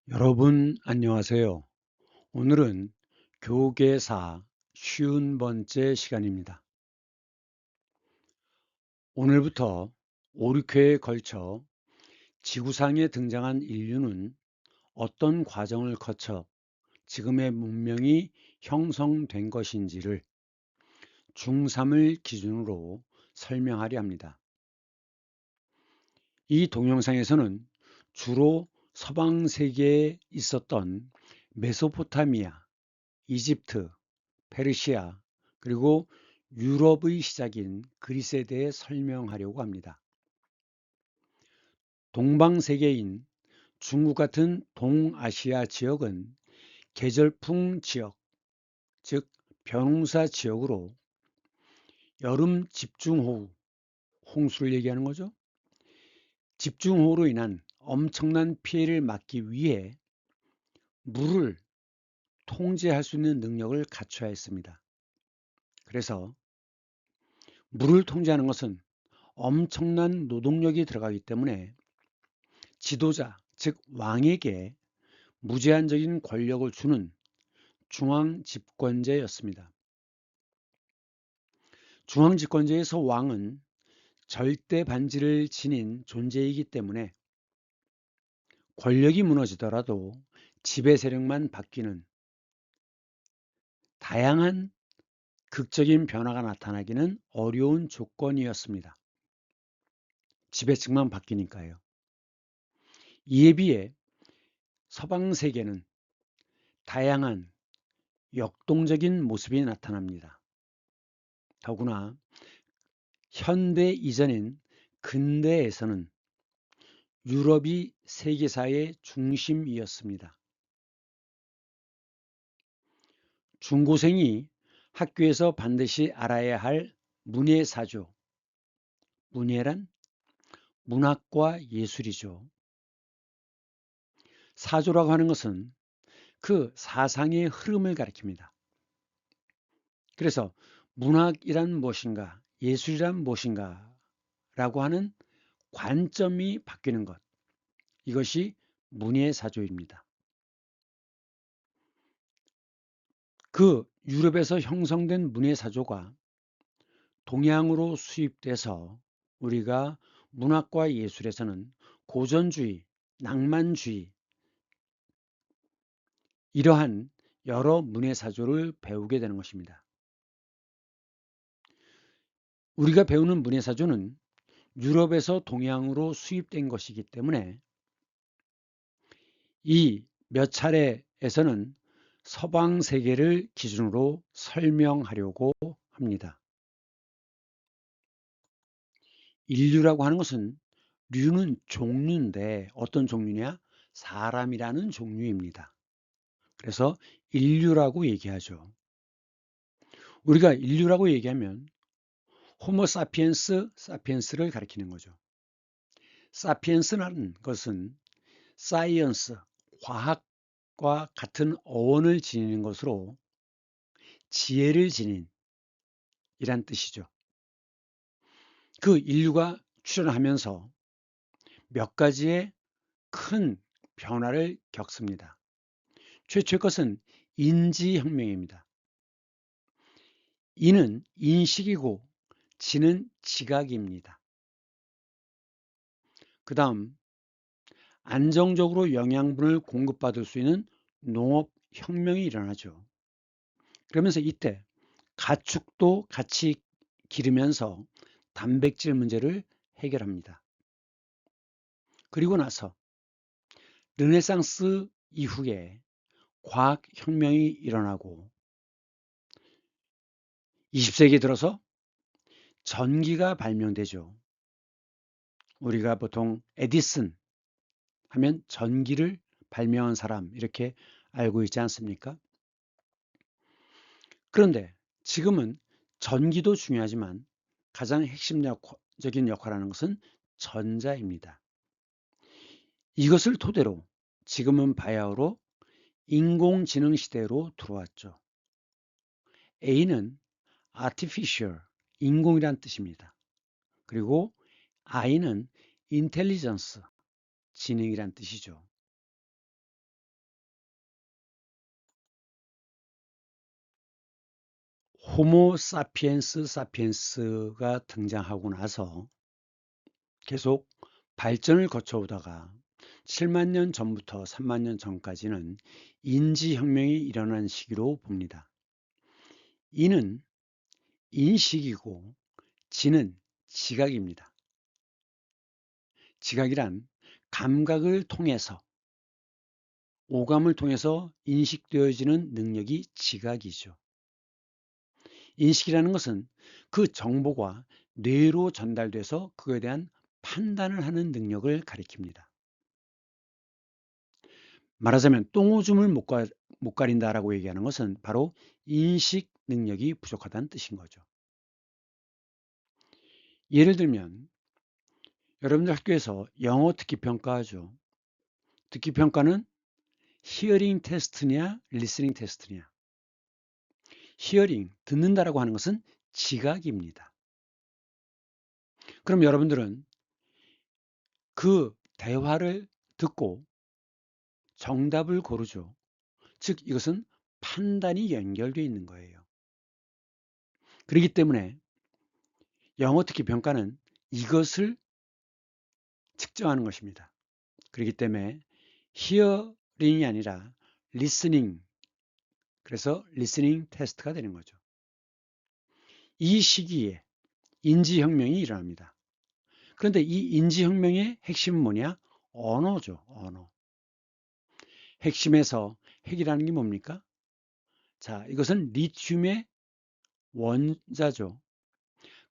여러분 안녕하세요. 오늘은 교계사 쉬운 번째 시간입니다. 오늘부터 5, 6회에 걸쳐 지구상에 등장한 인류는 어떤 과정을 거쳐 지금의 문명이 형성된 것인지를 중3을 기준으로 설명하려 합니다. 이 동영상에서는 주로 서방 세계에 있었던 메소포타미아, 이집트, 페르시아, 그리고 유럽의 시작인 그리스에 대해 설명하려고 합니다. 동방세계인 중국 같은 동아시아 지역은 계절풍 지역, 즉 벼농사 지역으로 여름 집중호우, 홍수를 얘기하는 거죠. 집중호우로 인한 엄청난 피해를 막기 위해 물을 통제할 수 있는 능력을 갖춰야 했습니다. 그래서 물을 통제하는 것은 엄청난 노동력이 들어가기 때문에 지도자, 즉 왕에게 무제한적인 권력을 주는 중앙 집권제였습니다. 중앙 집권제에서 왕은 절대 반지를 지닌 존재이기 때문에 권력이 무너지더라도 지배 세력만 바뀌는 다양한 극적인 변화가 나타나기는 어려운 조건이었습니다. 지배층만 바뀌니까요. 이에 비해 서방 세계는 다양한 역동적인 모습이 나타납니다. 더구나 현대 이전인 근대에서는 유럽이 세계사의 중심이었습니다. 중고생이 학교에서 반드시 알아야 할 문예사조, 문예란 문학과 예술이죠. 사조라고 하는 것은 그 사상의 흐름을 가리킵니다. 그래서 문학이란 무엇인가, 예술이란 무엇인가 라고 하는 관점이 바뀌는 것, 이것이 문예사조입니다. 그 유럽에서 형성된 문예사조가 동양으로 수입돼서 우리가 문학과 예술에서는 고전주의, 낭만주의, 이러한 여러 문예사조를 배우게 되는 것입니다. 우리가 배우는 문예사조는 유럽에서 동양으로 수입된 것이기 때문에 이 몇 차례에서는 서방 세계를 기준으로 설명하려고 합니다. 인류라고 하는 것은 류는 종류인데 어떤 종류냐? 사람이라는 종류입니다. 그래서 인류라고 얘기하죠. 우리가 인류라고 얘기하면 호모 사피엔스, 사피엔스를 가리키는 거죠. 사피엔스라는 것은 사이언스, 과학과 같은 어원을 지니는 것으로 지혜를 지닌 이란 뜻이죠. 그 인류가 출현하면서 몇 가지의 큰 변화를 겪습니다. 최초의 것은 인지혁명입니다. 인은 인식이고 지는 지각입니다. 그 다음 안정적으로 영양분을 공급받을 수 있는 농업혁명이 일어나죠. 그러면서 이때 가축도 같이 기르면서 단백질 문제를 해결합니다. 그리고 나서 르네상스 이후에 과학혁명이 일어나고 20세기 들어서 전기가 발명되죠. 우리가 보통 에디슨 하면 전기를 발명한 사람 이렇게 알고 있지 않습니까? 그런데 지금은 전기도 중요하지만 가장 핵심적인 역할을 하는 것은 전자입니다. 이것을 토대로 지금은 바야흐로 인공지능 시대로 들어왔죠. A는 artificial, 인공이란 뜻입니다. 그리고 I는 intelligence, 지능이란 뜻이죠. 호모 사피엔스 사피엔스가 등장하고 나서 계속 발전을 거쳐오다가 7만 년 전부터 3만 년 전까지는 인지혁명이 일어난 시기로 봅니다. 이는 인식이고 지는 지각입니다. 지각이란 감각을 통해서, 오감을 통해서 인식되어지는 능력이 지각이죠. 인식이라는 것은 그 정보가 뇌로 전달돼서 그거에 대한 판단을 하는 능력을 가리킵니다. 말하자면 똥오줌을 못 가린다라고 얘기하는 것은 바로 인식 능력이 부족하다는 뜻인 거죠. 예를 들면 여러분들 학교에서 영어 듣기 평가하죠. 듣기 평가는 히어링 테스트냐 리스닝 테스트냐. 히어링, 듣는다라고 하는 것은 지각입니다. 그럼 여러분들은 그 대화를 듣고 정답을 고르죠. 즉 이것은 판단이 연결되어 있는 거예요. 그렇기 때문에 영어 듣기 평가는 이것을 측정하는 것입니다. 그렇기 때문에 히어링이 아니라 리스닝, 그래서 리스닝 테스트가 되는 거죠. 이 시기에 인지혁명이 일어납니다. 그런데 이 인지혁명의 핵심은 뭐냐? 언어죠. 언어. 핵심에서 핵이라는 게 뭡니까? 자, 이것은 리튬의 원자죠.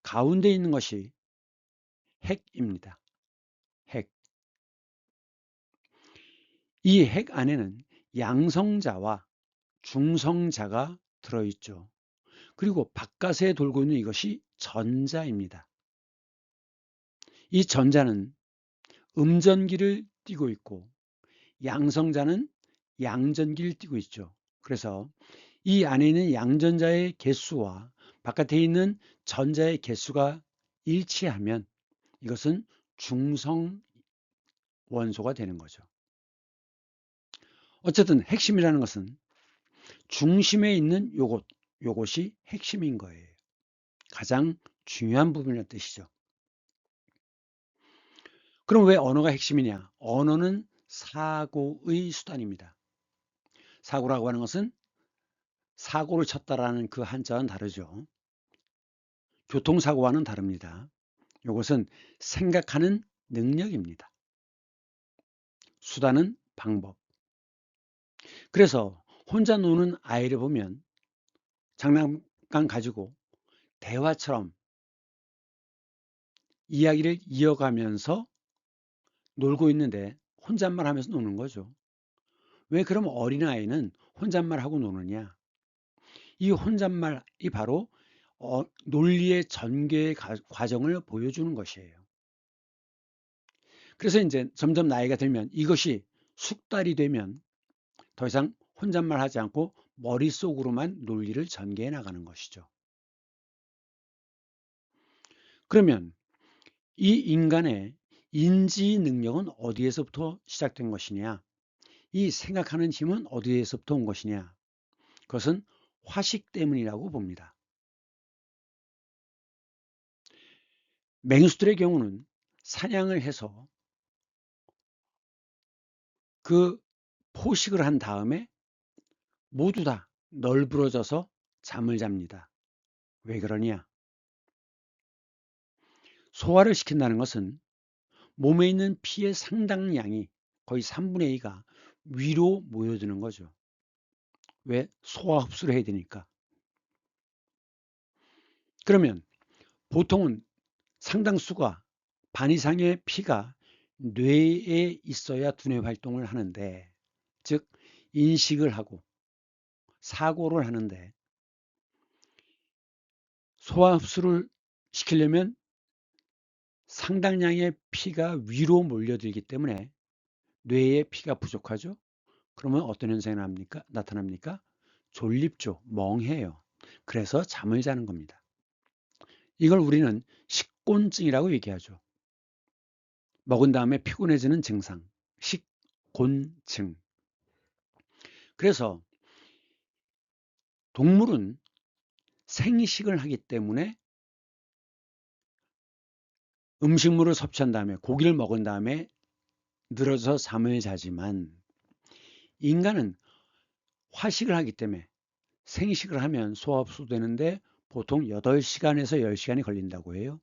가운데 있는 것이 핵입니다. 핵. 이 핵 안에는 양성자와 중성자가 들어있죠. 그리고 바깥에 돌고 있는 이것이 전자입니다. 이 전자는 음전기를 띠고 있고 양성자는 양전기를 띠고 있죠. 그래서 이 안에 있는 양전자의 개수와 바깥에 있는 전자의 개수가 일치하면 이것은 중성 원소가 되는 거죠. 어쨌든 핵심이라는 것은 중심에 있는 요것이 핵심인 거예요. 가장 중요한 부분이라는 뜻이죠. 그럼 왜 언어가 핵심이냐? 언어는 사고의 수단입니다. 사고라고 하는 것은 사고를 쳤다라는 그 한자와는 다르죠. 교통사고와는 다릅니다. 이것은 생각하는 능력입니다. 수단은 방법. 그래서 혼자 노는 아이를 보면 장난감 가지고 대화처럼 이야기를 이어가면서 놀고 있는데 혼잣말 하면서 노는 거죠. 왜 그럼 어린아이는 혼잣말하고 노느냐? 이 혼잣말이 바로 논리의 전개 과정을 보여주는 것이에요. 그래서 이제 점점 나이가 들면 이것이 숙달이 되면 더 이상 혼잣말 하지 않고 머릿속으로만 논리를 전개해 나가는 것이죠. 그러면 이 인간의 인지 능력은 어디에서부터 시작된 것이냐? 이 생각하는 힘은 어디에서부터 온 것이냐? 그것은 화식 때문이라고 봅니다. 맹수들의 경우는 사냥을 해서 그 포식을 한 다음에 모두 다 널브러져서 잠을 잡니다. 왜 그러냐? 소화를 시킨다는 것은 몸에 있는 피의 상당량이 거의 3분의 2가 위로 모여드는 거죠. 왜? 소화 흡수를 해야 되니까. 그러면 보통은 상당수가 반 이상의 피가 뇌에 있어야 두뇌 활동을 하는데, 즉 인식을 하고 사고를 하는데, 소화 흡수를 시키려면 상당량의 피가 위로 몰려들기 때문에 뇌에 피가 부족하죠. 그러면 어떤 현상이 나타납니까? 졸립죠. 멍해요. 그래서 잠을 자는 겁니다. 이걸 우리는 식곤증이라고 얘기하죠. 먹은 다음에 피곤해지는 증상, 식곤증. 그래서 동물은 생식을 하기 때문에 음식물을 섭취한 다음에 고기를 먹은 다음에 늘어서 잠을 자지만 인간은 화식을 하기 때문에 생식을 하면 소화흡수되는데 보통 8시간에서 10시간이 걸린다고 해요.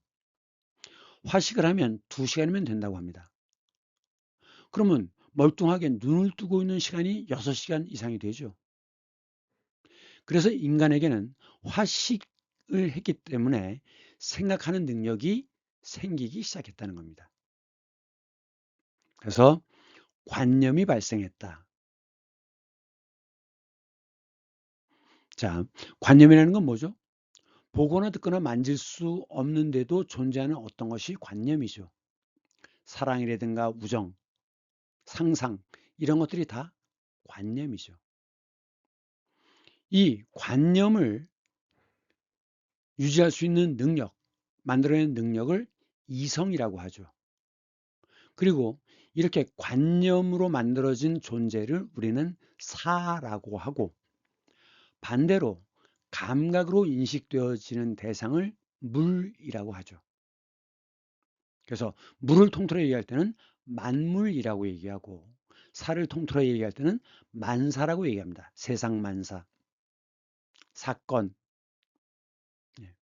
화식을 하면 2시간이면 된다고 합니다. 그러면 멀뚱하게 눈을 뜨고 있는 시간이 6시간 이상이 되죠. 그래서 인간에게는 화식을 했기 때문에 생각하는 능력이 생기기 시작했다는 겁니다. 그래서 관념이 발생했다. 자, 관념이라는 건 뭐죠? 보거나 듣거나 만질 수 없는데도 존재하는 어떤 것이 관념이죠. 사랑이라든가 우정, 상상 이런 것들이 다 관념이죠. 이 관념을 유지할 수 있는 능력, 만들어내는 능력을 이성이라고 하죠. 그리고 이렇게 관념으로 만들어진 존재를 우리는 사라고 하고 반대로 감각으로 인식되어지는 대상을 물이라고 하죠. 그래서 물을 통틀어 얘기할 때는 만물이라고 얘기하고 사를 통틀어 얘기할 때는 만사라고 얘기합니다. 세상 만사, 사건. 예.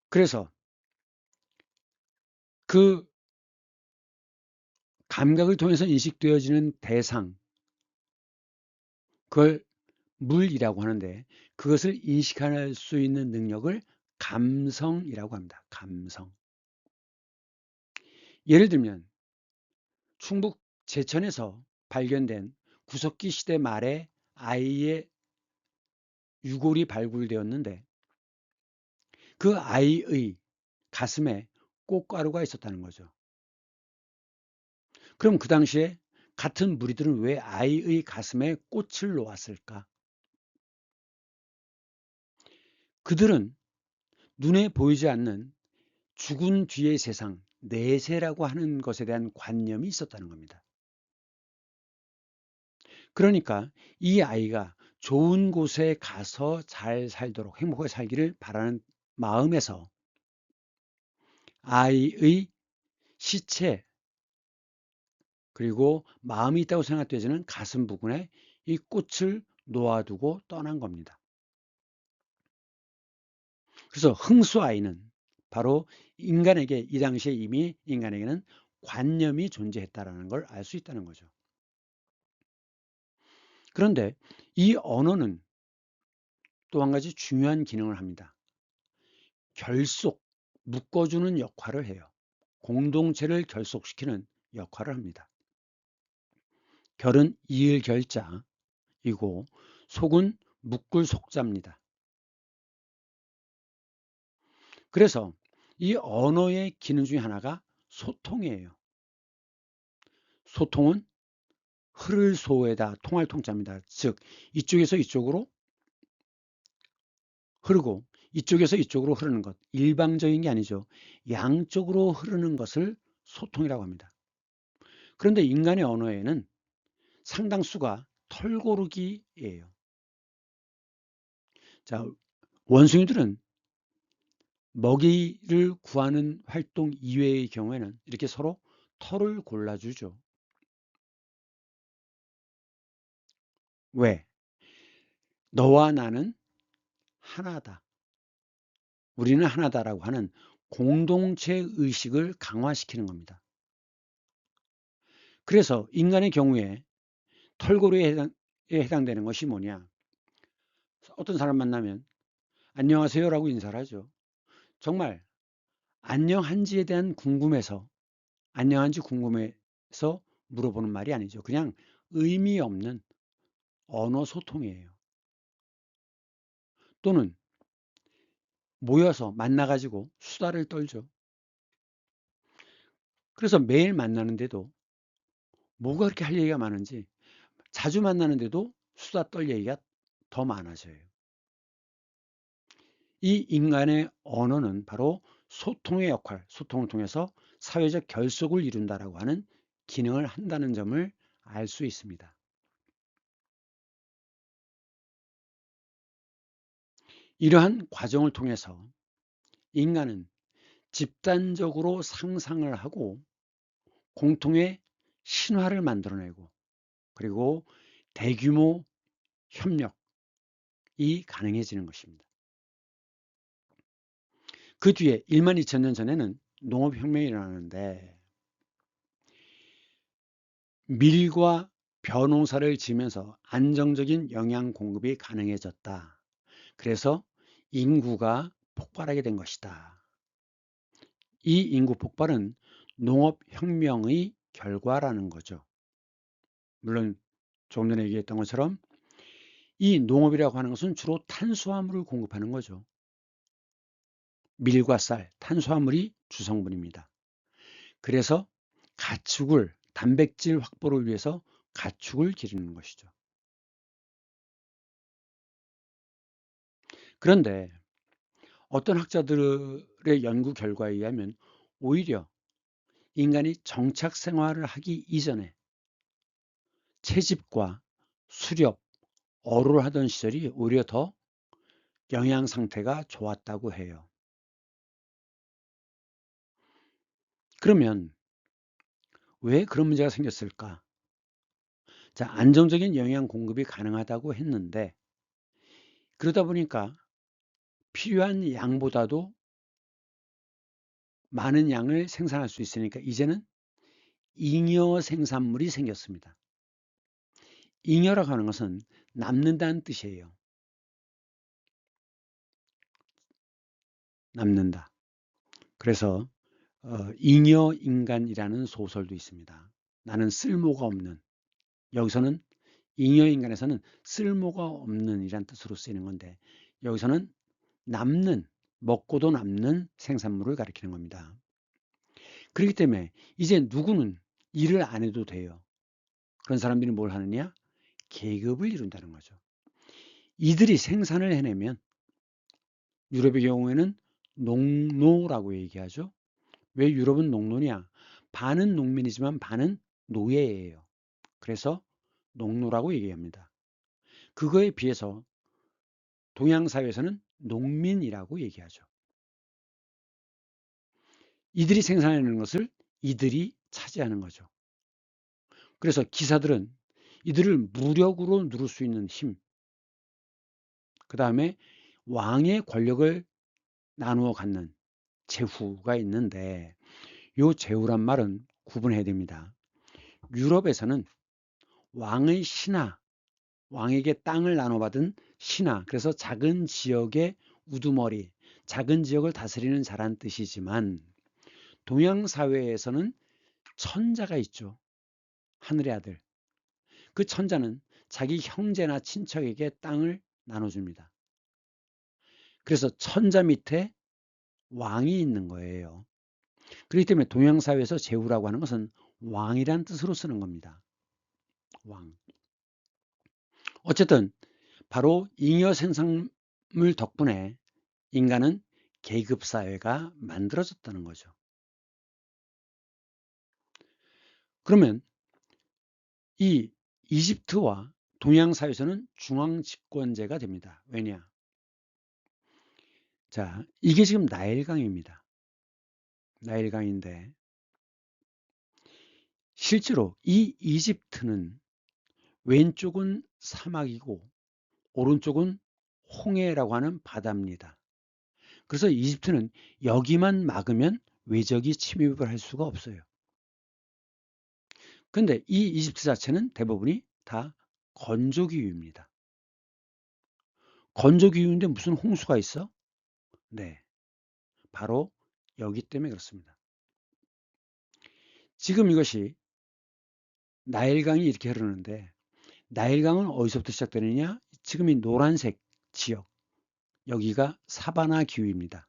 그래서 그 감각을 통해서 인식되어지는 대상, 그걸 물이라고 하는데 그것을 인식할 수 있는 능력을 감성이라고 합니다. 감성. 예를 들면 충북 제천에서 발견된 구석기 시대 말에 아이의 유골이 발굴되었는데 그 아이의 가슴에 꽃가루가 있었다는 거죠. 그럼 그 당시에 같은 무리들은 왜 아이의 가슴에 꽃을 놓았을까? 그들은 눈에 보이지 않는 죽은 뒤의 세상, 내세라고 하는 것에 대한 관념이 있었다는 겁니다. 그러니까 이 아이가 좋은 곳에 가서 잘 살도록 행복하게 살기를 바라는 마음에서 아이의 시체 그리고 마음이 있다고 생각되지는 가슴 부분에 이 꽃을 놓아두고 떠난 겁니다. 그래서 흥수 아이는 바로 인간에게 이 당시에 이미 인간에게는 관념이 존재했다는 걸 알 수 있다는 거죠. 그런데 이 언어는 또 한 가지 중요한 기능을 합니다. 결속, 묶어주는 역할을 해요. 공동체를 결속시키는 역할을 합니다. 결은 이을 결자이고 속은 묶을 속자입니다. 그래서 이 언어의 기능 중에 하나가 소통이에요. 소통은 흐를 소에다 통할 통자입니다. 즉 이쪽에서 이쪽으로 흐르고 이쪽에서 이쪽으로 흐르는 것, 일방적인 게 아니죠. 양쪽으로 흐르는 것을 소통이라고 합니다. 그런데 인간의 언어에는 상당수가 털고르기예요. 자, 원숭이들은 먹이를 구하는 활동 이외의 경우에는 이렇게 서로 털을 골라주죠. 왜? 너와 나는 하나다. 우리는 하나다라고 하는 공동체 의식을 강화시키는 겁니다. 그래서 인간의 경우에 털고루에 해당되는 것이 뭐냐? 어떤 사람 만나면 안녕하세요라고 인사를 하죠. 정말 안녕한지에 대한 궁금해서 안녕한지 궁금해서 물어보는 말이 아니죠. 그냥 의미 없는 언어 소통이에요. 또는 모여서 만나가지고 수다를 떨죠. 그래서 매일 만나는데도 뭐가 그렇게 할 얘기가 많은지 자주 만나는데도 수다 떨 얘기가 더 많아져요. 이 인간의 언어는 바로 소통의 역할, 소통을 통해서 사회적 결속을 이룬다라고 하는 기능을 한다는 점을 알 수 있습니다. 이러한 과정을 통해서 인간은 집단적으로 상상을 하고 공통의 신화를 만들어내고 그리고 대규모 협력이 가능해지는 것입니다. 그 뒤에 1만 2천 년 전에는 농업혁명이 일어나는데 밀과 벼농사를 지으면서 안정적인 영양 공급이 가능해졌다. 그래서 인구가 폭발하게 된 것이다. 이 인구 폭발은 농업혁명의 결과라는 거죠. 물론 조금 전에 얘기했던 것처럼 이 농업이라고 하는 것은 주로 탄수화물을 공급하는 거죠. 밀과 쌀, 탄수화물이 주성분입니다. 그래서 가축을 단백질 확보를 위해서 가축을 기르는 것이죠. 그런데 어떤 학자들의 연구 결과에 의하면 오히려 인간이 정착 생활을 하기 이전에 채집과 수렵, 어로를 하던 시절이 오히려 더 영양 상태가 좋았다고 해요. 그러면 왜 그런 문제가 생겼을까? 자, 안정적인 영양 공급이 가능하다고 했는데 그러다 보니까 필요한 양보다도 많은 양을 생산할 수 있으니까 이제는 잉여 생산물이 생겼습니다. 잉여라고 하는 것은 남는다는 뜻이에요. 남는다. 그래서 잉여 인간이라는 소설도 있습니다. 나는 쓸모가 없는, 여기서는 잉여 인간에서는 쓸모가 없는 이란 뜻으로 쓰이는 건데 여기서는 남는, 먹고도 남는 생산물을 가리키는 겁니다. 그렇기 때문에 이제 누구는 일을 안 해도 돼요. 그런 사람들이 뭘 하느냐? 계급을 이룬다는 거죠. 이들이 생산을 해내면 유럽의 경우에는 농노라고 얘기하죠. 왜 유럽은 농노냐? 반은 농민이지만 반은 노예예요. 그래서 농노라고 얘기합니다. 그거에 비해서 동양 사회에서는 농민이라고 얘기하죠. 이들이 생산하는 것을 이들이 차지하는 거죠. 그래서 기사들은 이들을 무력으로 누를 수 있는 힘, 그 다음에 왕의 권력을 나누어 갖는 제후가 있는데 이 제후란 말은 구분해야 됩니다. 유럽에서는 왕의 신하, 왕에게 땅을 나눠받은 신하, 그래서 작은 지역의 우두머리, 작은 지역을 다스리는 자란 뜻이지만 동양 사회에서는 천자가 있죠. 하늘의 아들. 그 천자는 자기 형제나 친척에게 땅을 나눠줍니다. 그래서 천자 밑에 왕이 있는 거예요. 그렇기 때문에 동양 사회에서 제후라고 하는 것은 왕이란 뜻으로 쓰는 겁니다. 왕. 어쨌든 바로 잉여 생산물 덕분에 인간은 계급 사회가 만들어졌다는 거죠. 그러면 이 이집트와 동양 사회에서는 중앙 집권제가 됩니다. 왜냐? 자, 이게 지금 나일강입니다. 나일강인데 실제로 이 이집트는 왼쪽은 사막이고 오른쪽은 홍해라고 하는 바다입니다. 그래서 이집트는 여기만 막으면 외적이 침입을 할 수가 없어요. 근데 이 이집트 자체는 대부분이 다 건조기후입니다. 건조기후인데 무슨 홍수가 있어? 네, 바로 여기 때문에 그렇습니다. 지금 이것이 나일강이 이렇게 흐르는데 나일강은 어디서부터 시작되느냐? 지금 이 노란색 지역, 여기가 사바나 기후입니다.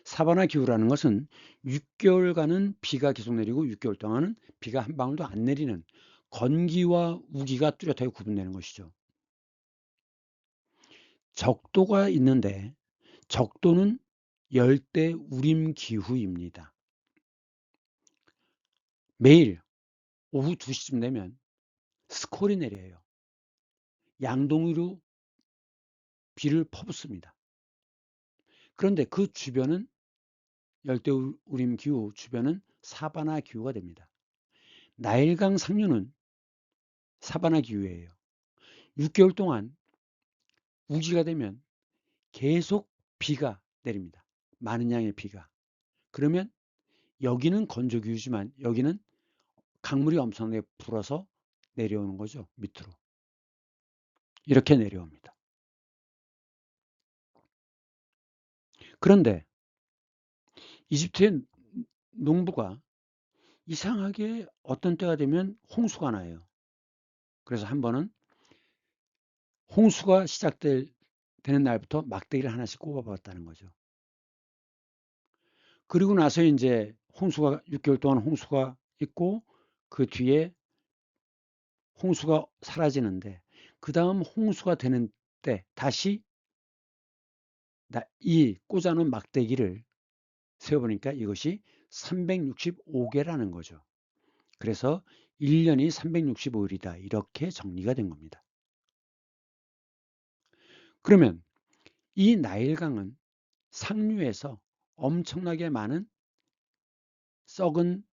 사바나 기후라는 것은 6개월간은 비가 계속 내리고 6개월 동안은 비가 한 방울도 안 내리는 건기와 우기가 뚜렷하게 구분되는 것이죠. 적도가 있는데 적도는 열대 우림 기후입니다. 매일 오후 2시쯤 되면 스콜이 내려요. 양동이로 비를 퍼붓습니다. 그런데 그 주변은 열대우림 기후 주변은 사바나 기후가 됩니다. 나일강 상류는 사바나 기후예요. 6개월 동안 우기가 되면 계속 비가 내립니다. 많은 양의 비가. 그러면 여기는 건조기후지만 여기는 강물이 엄청나게 불어서 내려오는 거죠. 밑으로. 이렇게 내려옵니다. 그런데 이집트의 농부가 이상하게 어떤 때가 되면 홍수가 나요. 그래서 한 번은 홍수가 시작되는 날부터 막대기를 하나씩 꼽아봤다는 거죠. 그리고 나서 이제 홍수가 6개월 동안 홍수가 있고 그 뒤에 홍수가 사라지는데 그 다음 홍수가 되는 때 다시 이 꽂아놓은 막대기를 세어보니까 이것이 365개라는 거죠. 그래서 1년이 365일이다. 이렇게 정리가 된 겁니다. 그러면 이 나일강은 상류에서 엄청나게 많은 썩은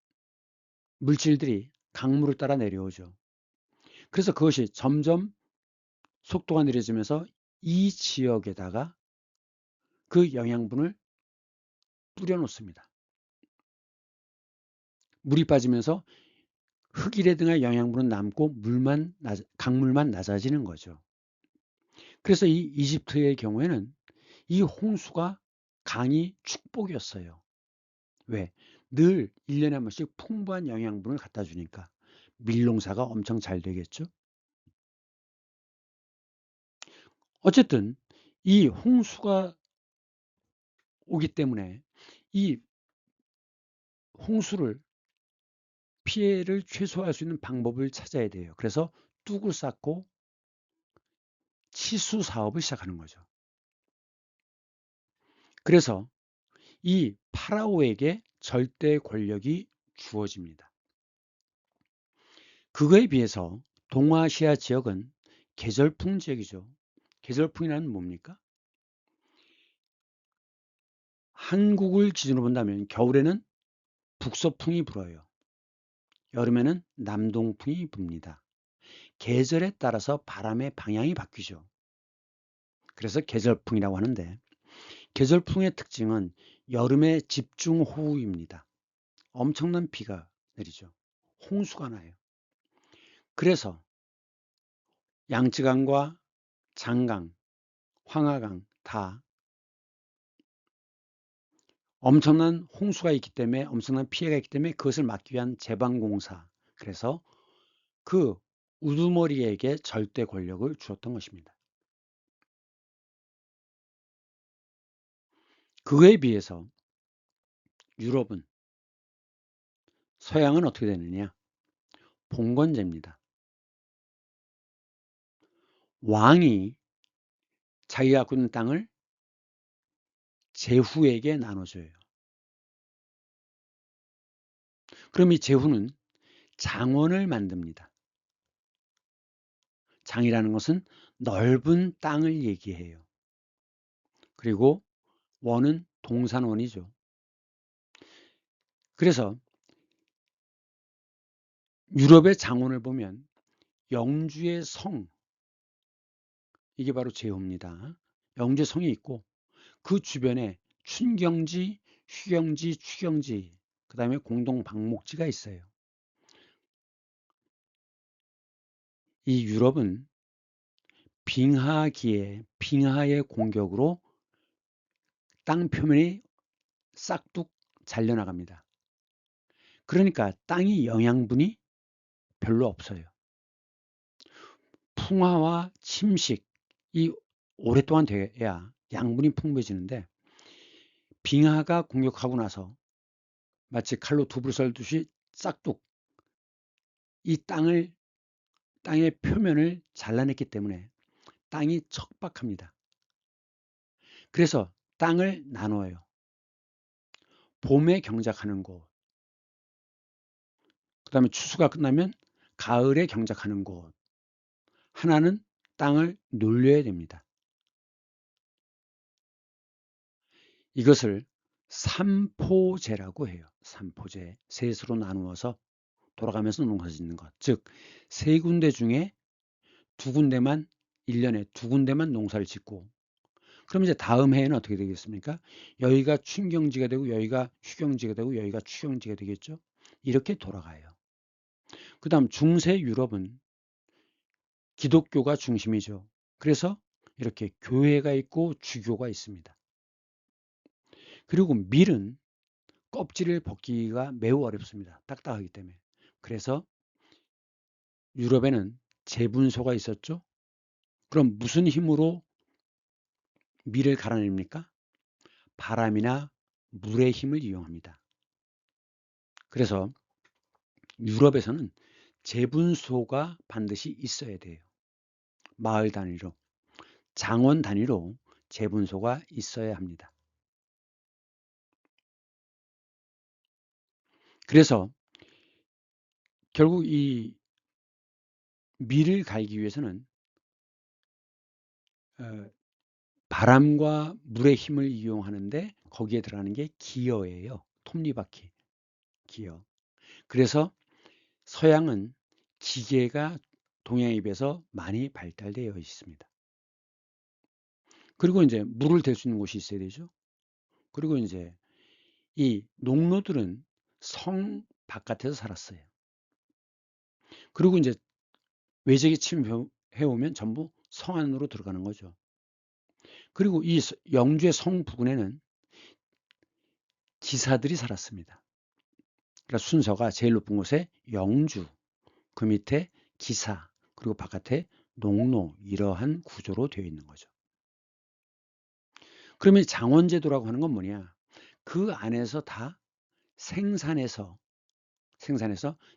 물질들이 강물을 따라 내려오죠. 그래서 그것이 점점 속도가 느려지면서 이 지역에다가 그 영양분을 뿌려 놓습니다. 물이 빠지면서 흙이라든가 영양분은 남고 강물만 낮아지는 거죠. 그래서 이 이집트의 경우에는 이 홍수가 강이 축복이었어요. 왜? 늘 1년에 한 번씩 풍부한 영양분을 갖다 주니까 밀농사가 엄청 잘 되겠죠. 어쨌든 이 홍수가 오기 때문에 이 홍수를 피해를 최소화할 수 있는 방법을 찾아야 돼요. 그래서 뚝을 쌓고 치수 사업을 시작하는 거죠. 그래서 이 파라오에게 절대 권력이 주어집니다. 그거에 비해서 동아시아 지역은 계절풍 지역이죠. 계절풍이란 뭡니까? 한국을 기준으로 본다면 겨울에는 북서풍이 불어요. 여름에는 남동풍이 붑니다. 계절에 따라서 바람의 방향이 바뀌죠. 그래서 계절풍이라고 하는데 계절풍의 특징은 여름에 집중호우입니다. 엄청난 비가 내리죠. 홍수가 나요. 그래서 양쯔강과 장강, 황하강 다 엄청난 홍수가 있기 때문에 엄청난 피해가 있기 때문에 그것을 막기 위한 제방공사 그래서 그 우두머리에게 절대 권력을 주었던 것입니다. 그거에 비해서 유럽은 서양은 어떻게 되느냐? 봉건제입니다. 왕이 자기가 갖고 있는 땅을 제후에게 나눠줘요. 그럼 이 제후는 장원을 만듭니다. 장이라는 것은 넓은 땅을 얘기해요. 그리고 원은 동산원이죠. 그래서 유럽의 장원을 보면 영주의 성, 이게 바로 제후입니다. 영주의 성이 있고 그 주변에 춘경지, 휴경지, 추경지, 그 다음에 공동 방목지가 있어요. 이 유럽은 빙하의 공격으로 땅 표면이 싹둑 잘려나갑니다. 그러니까 땅이 영양분이 별로 없어요. 풍화와 침식이 오랫동안 돼야 양분이 풍부해지는데 빙하가 공격하고 나서 마치 칼로 두부를 썰듯이 싹둑 이 땅의 표면을 잘라냈기 때문에 땅이 척박합니다. 그래서 땅을 나눠요. 봄에 경작하는 곳, 그 다음에 추수가 끝나면 가을에 경작하는 곳, 하나는 땅을 놀려야 됩니다. 이것을 삼포제라고 해요. 삼포제. 셋으로 나누어서 돌아가면서 농사짓는 것. 즉, 세 군데 중에 두 군데만, 1년에 두 군데만 농사를 짓고, 그럼 이제 다음 해에는 어떻게 되겠습니까? 여기가 춘경지가 되고, 여기가 휴경지가 되고, 여기가 추경지가 되겠죠? 이렇게 돌아가요. 그 다음 중세 유럽은 기독교가 중심이죠. 그래서 이렇게 교회가 있고 주교가 있습니다. 그리고 밀은 껍질을 벗기기가 매우 어렵습니다. 딱딱하기 때문에. 그래서 유럽에는 제분소가 있었죠. 그럼 무슨 힘으로 밀을 갈아냅니까? 바람이나 물의 힘을 이용합니다. 그래서 유럽에서는 제분소가 반드시 있어야 돼요. 마을 단위로, 장원 단위로 제분소가 있어야 합니다. 그래서 결국 이 밀을 갈기 위해서는 바람과 물의 힘을 이용하는데 거기에 들어가는 게 기어예요. 톱니바퀴, 기어. 그래서 서양은 기계가 동양에 비해서 많이 발달되어 있습니다. 그리고 이제 물을 댈 수 있는 곳이 있어야 되죠. 그리고 이제 이 농노들은 성 바깥에서 살았어요. 그리고 이제 외적이 침해해 오면 전부 성 안으로 들어가는 거죠. 그리고 이 영주의 성 부근에는 기사들이 살았습니다. 그러니까 순서가 제일 높은 곳에 영주, 그 밑에 기사, 그리고 바깥에 농노, 이러한 구조로 되어 있는 거죠. 그러면 장원제도라고 하는 건 뭐냐? 그 안에서 다 생산해서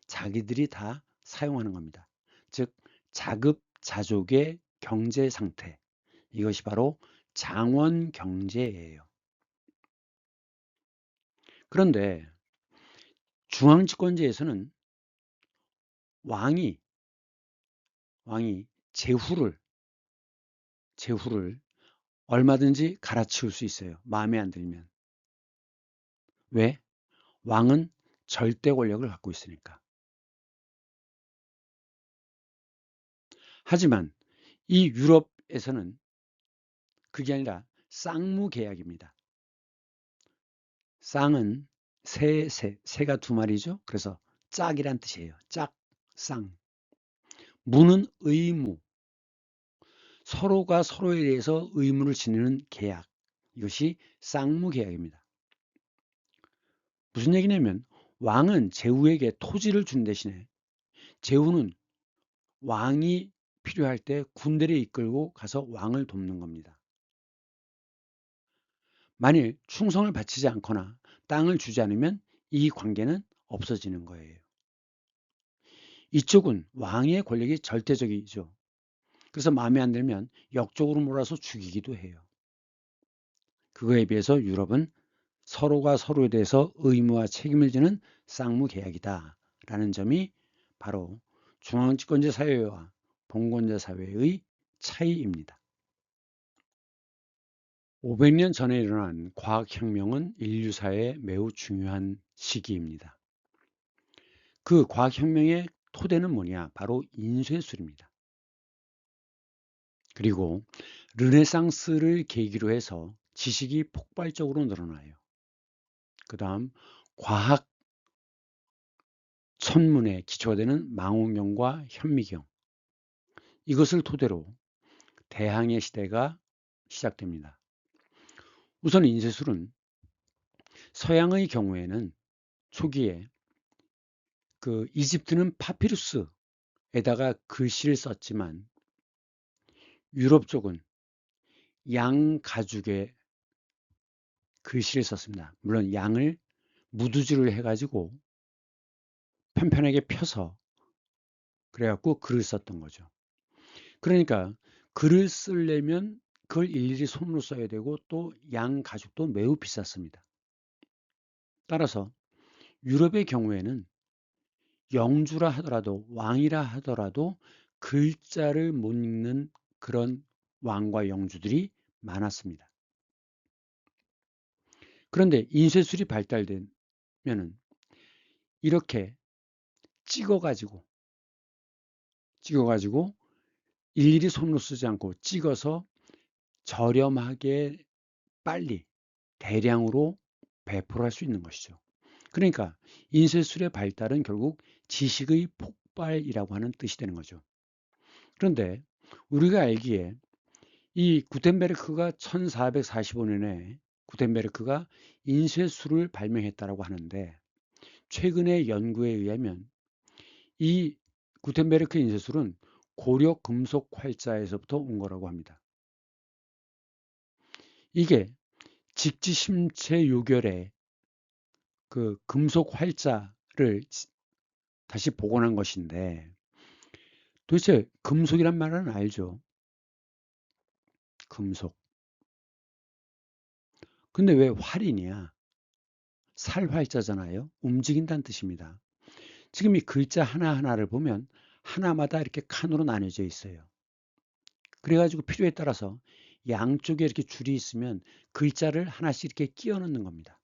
자기들이 다 사용하는 겁니다. 즉 자급자족의 경제 상태, 이것이 바로 장원 경제예요. 그런데 중앙집권제에서는 왕이 제후를 얼마든지 갈아치울 수 있어요. 마음에 안 들면. 왜? 왕은 절대 권력을 갖고 있으니까. 하지만 이 유럽에서는 그게 아니라 쌍무계약입니다. 쌍은 새가 두 마리죠. 그래서 짝이란 뜻이에요. 짝, 쌍. 무는 의무. 서로가 서로에 대해서 의무를 지니는 계약. 이것이 쌍무계약입니다. 무슨 얘기냐면 왕은 제후에게 토지를 준 대신에 제후는 왕이 필요할 때 군대를 이끌고 가서 왕을 돕는 겁니다. 만일 충성을 바치지 않거나 땅을 주지 않으면 이 관계는 없어지는 거예요. 이쪽은 왕의 권력이 절대적이죠. 그래서 마음에 안 들면 역적으로 몰아서 죽이기도 해요. 그거에 비해서 유럽은 서로가 서로에 대해서 의무와 책임을 지는 쌍무계약이다 라는 점이 바로 중앙집권제 사회와 봉건제 사회의 차이입니다. 500년 전에 일어난 과학혁명은 인류사에 매우 중요한 시기입니다. 그 과학혁명의 토대는 뭐냐? 바로 인쇄술입니다. 그리고 르네상스를 계기로 해서 지식이 폭발적으로 늘어나요. 그 다음 과학 천문의 기초가 되는 망원경과 현미경, 이것을 토대로 대항해 시대가 시작됩니다. 우선 인쇄술은 서양의 경우에는 초기에 그 이집트는 파피루스에다가 글씨를 썼지만 유럽 쪽은 양 가죽에 글씨를 썼습니다. 물론 양을 무두질을 해가지고 편편하게 펴서 그래갖고 글을 썼던 거죠. 그러니까 글을 쓰려면 그걸 일일이 손으로 써야 되고 또 양 가죽도 매우 비쌌습니다. 따라서 유럽의 경우에는 영주라 하더라도 왕이라 하더라도 글자를 못 읽는 그런 왕과 영주들이 많았습니다. 그런데 인쇄술이 발달되면은 이렇게 찍어가지고 일일이 손으로 쓰지 않고 찍어서 저렴하게 빨리 대량으로 배포를 할 수 있는 것이죠. 그러니까 인쇄술의 발달은 결국 지식의 폭발이라고 하는 뜻이 되는 거죠. 그런데 우리가 알기에 이 구텐베르크가 1445년에 구텐베르크가 인쇄술을 발명했다라고 하는데, 최근의 연구에 의하면 이 구텐베르크 인쇄술은 고려 금속 활자에서부터 온 거라고 합니다. 이게 직지심체 요결의 그 금속 활자를 다시 복원한 것인데, 도대체 금속이란 말은 알죠? 금속. 근데 왜 활이냐? 살활자잖아요. 움직인다는 뜻입니다. 지금 이 글자 하나하나를 보면 하나마다 이렇게 칸으로 나뉘어져 있어요. 그래가지고 필요에 따라서 양쪽에 이렇게 줄이 있으면 글자를 하나씩 이렇게 끼워 넣는 겁니다.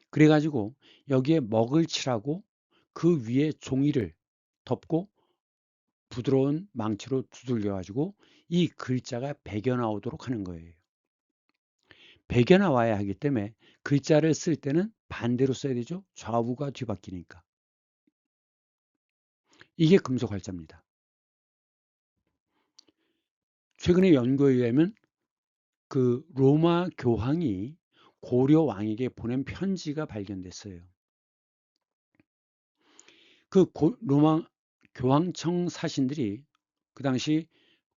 그래가지고 여기에 먹을 칠하고 그 위에 종이를 덮고 부드러운 망치로 두들겨가지고 이 글자가 배겨 나오도록 하는 거예요. 배겨 나와야 하기 때문에 글자를 쓸 때는 반대로 써야 되죠. 좌우가 뒤바뀌니까. 이게 금속 활자입니다. 최근에 연구에 의하면 그 로마 교황이 고려 왕에게 보낸 편지가 발견됐어요. 그 로마 교황청 사신들이 그 당시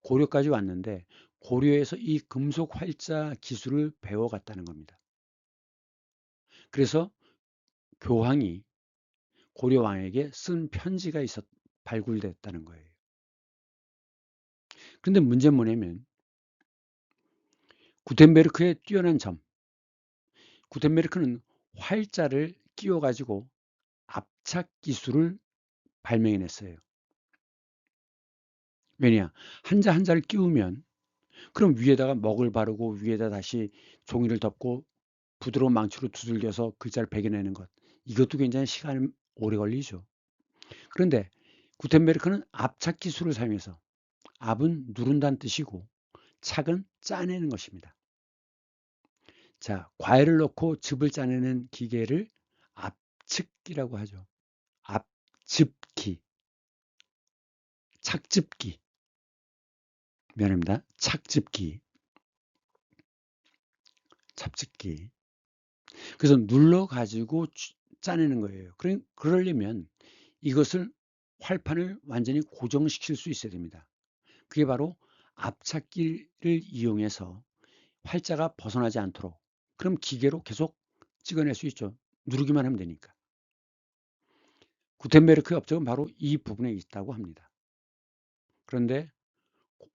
고려까지 왔는데 고려에서 이 금속 활자 기술을 배워갔다는 겁니다. 그래서 교황이 고려 왕에게 쓴 편지가 발굴됐다는 거예요. 그런데 문제는 뭐냐면 구텐베르크의 뛰어난 점, 구텐베르크는 활자를 끼워가지고 압착 기술을 발명해냈어요. 왜냐? 한자 한자를 끼우면 그럼 위에다가 먹을 바르고 위에다 다시 종이를 덮고 부드러운 망치로 두들겨서 글자를 베겨내는 것. 이것도 굉장히 시간이 오래 걸리죠. 그런데 구텐베르크는 압착 기술을 사용해서, 압은 누른다는 뜻이고 착은 짜내는 것입니다. 자, 과일을 넣고 즙을 짜내는 기계를 압측기라고 하죠. 압즙기, 착즙기. 미안합니다. 착즙기, 찹즙기. 그래서 눌러가지고 짜내는 거예요. 그러려면 이것을 활판을 완전히 고정시킬 수 있어야 됩니다. 그게 바로 압착기를 이용해서 활자가 벗어나지 않도록, 그럼 기계로 계속 찍어낼 수 있죠. 누르기만 하면 되니까. 구텐베르크의 업적은 바로 이 부분에 있다고 합니다. 그런데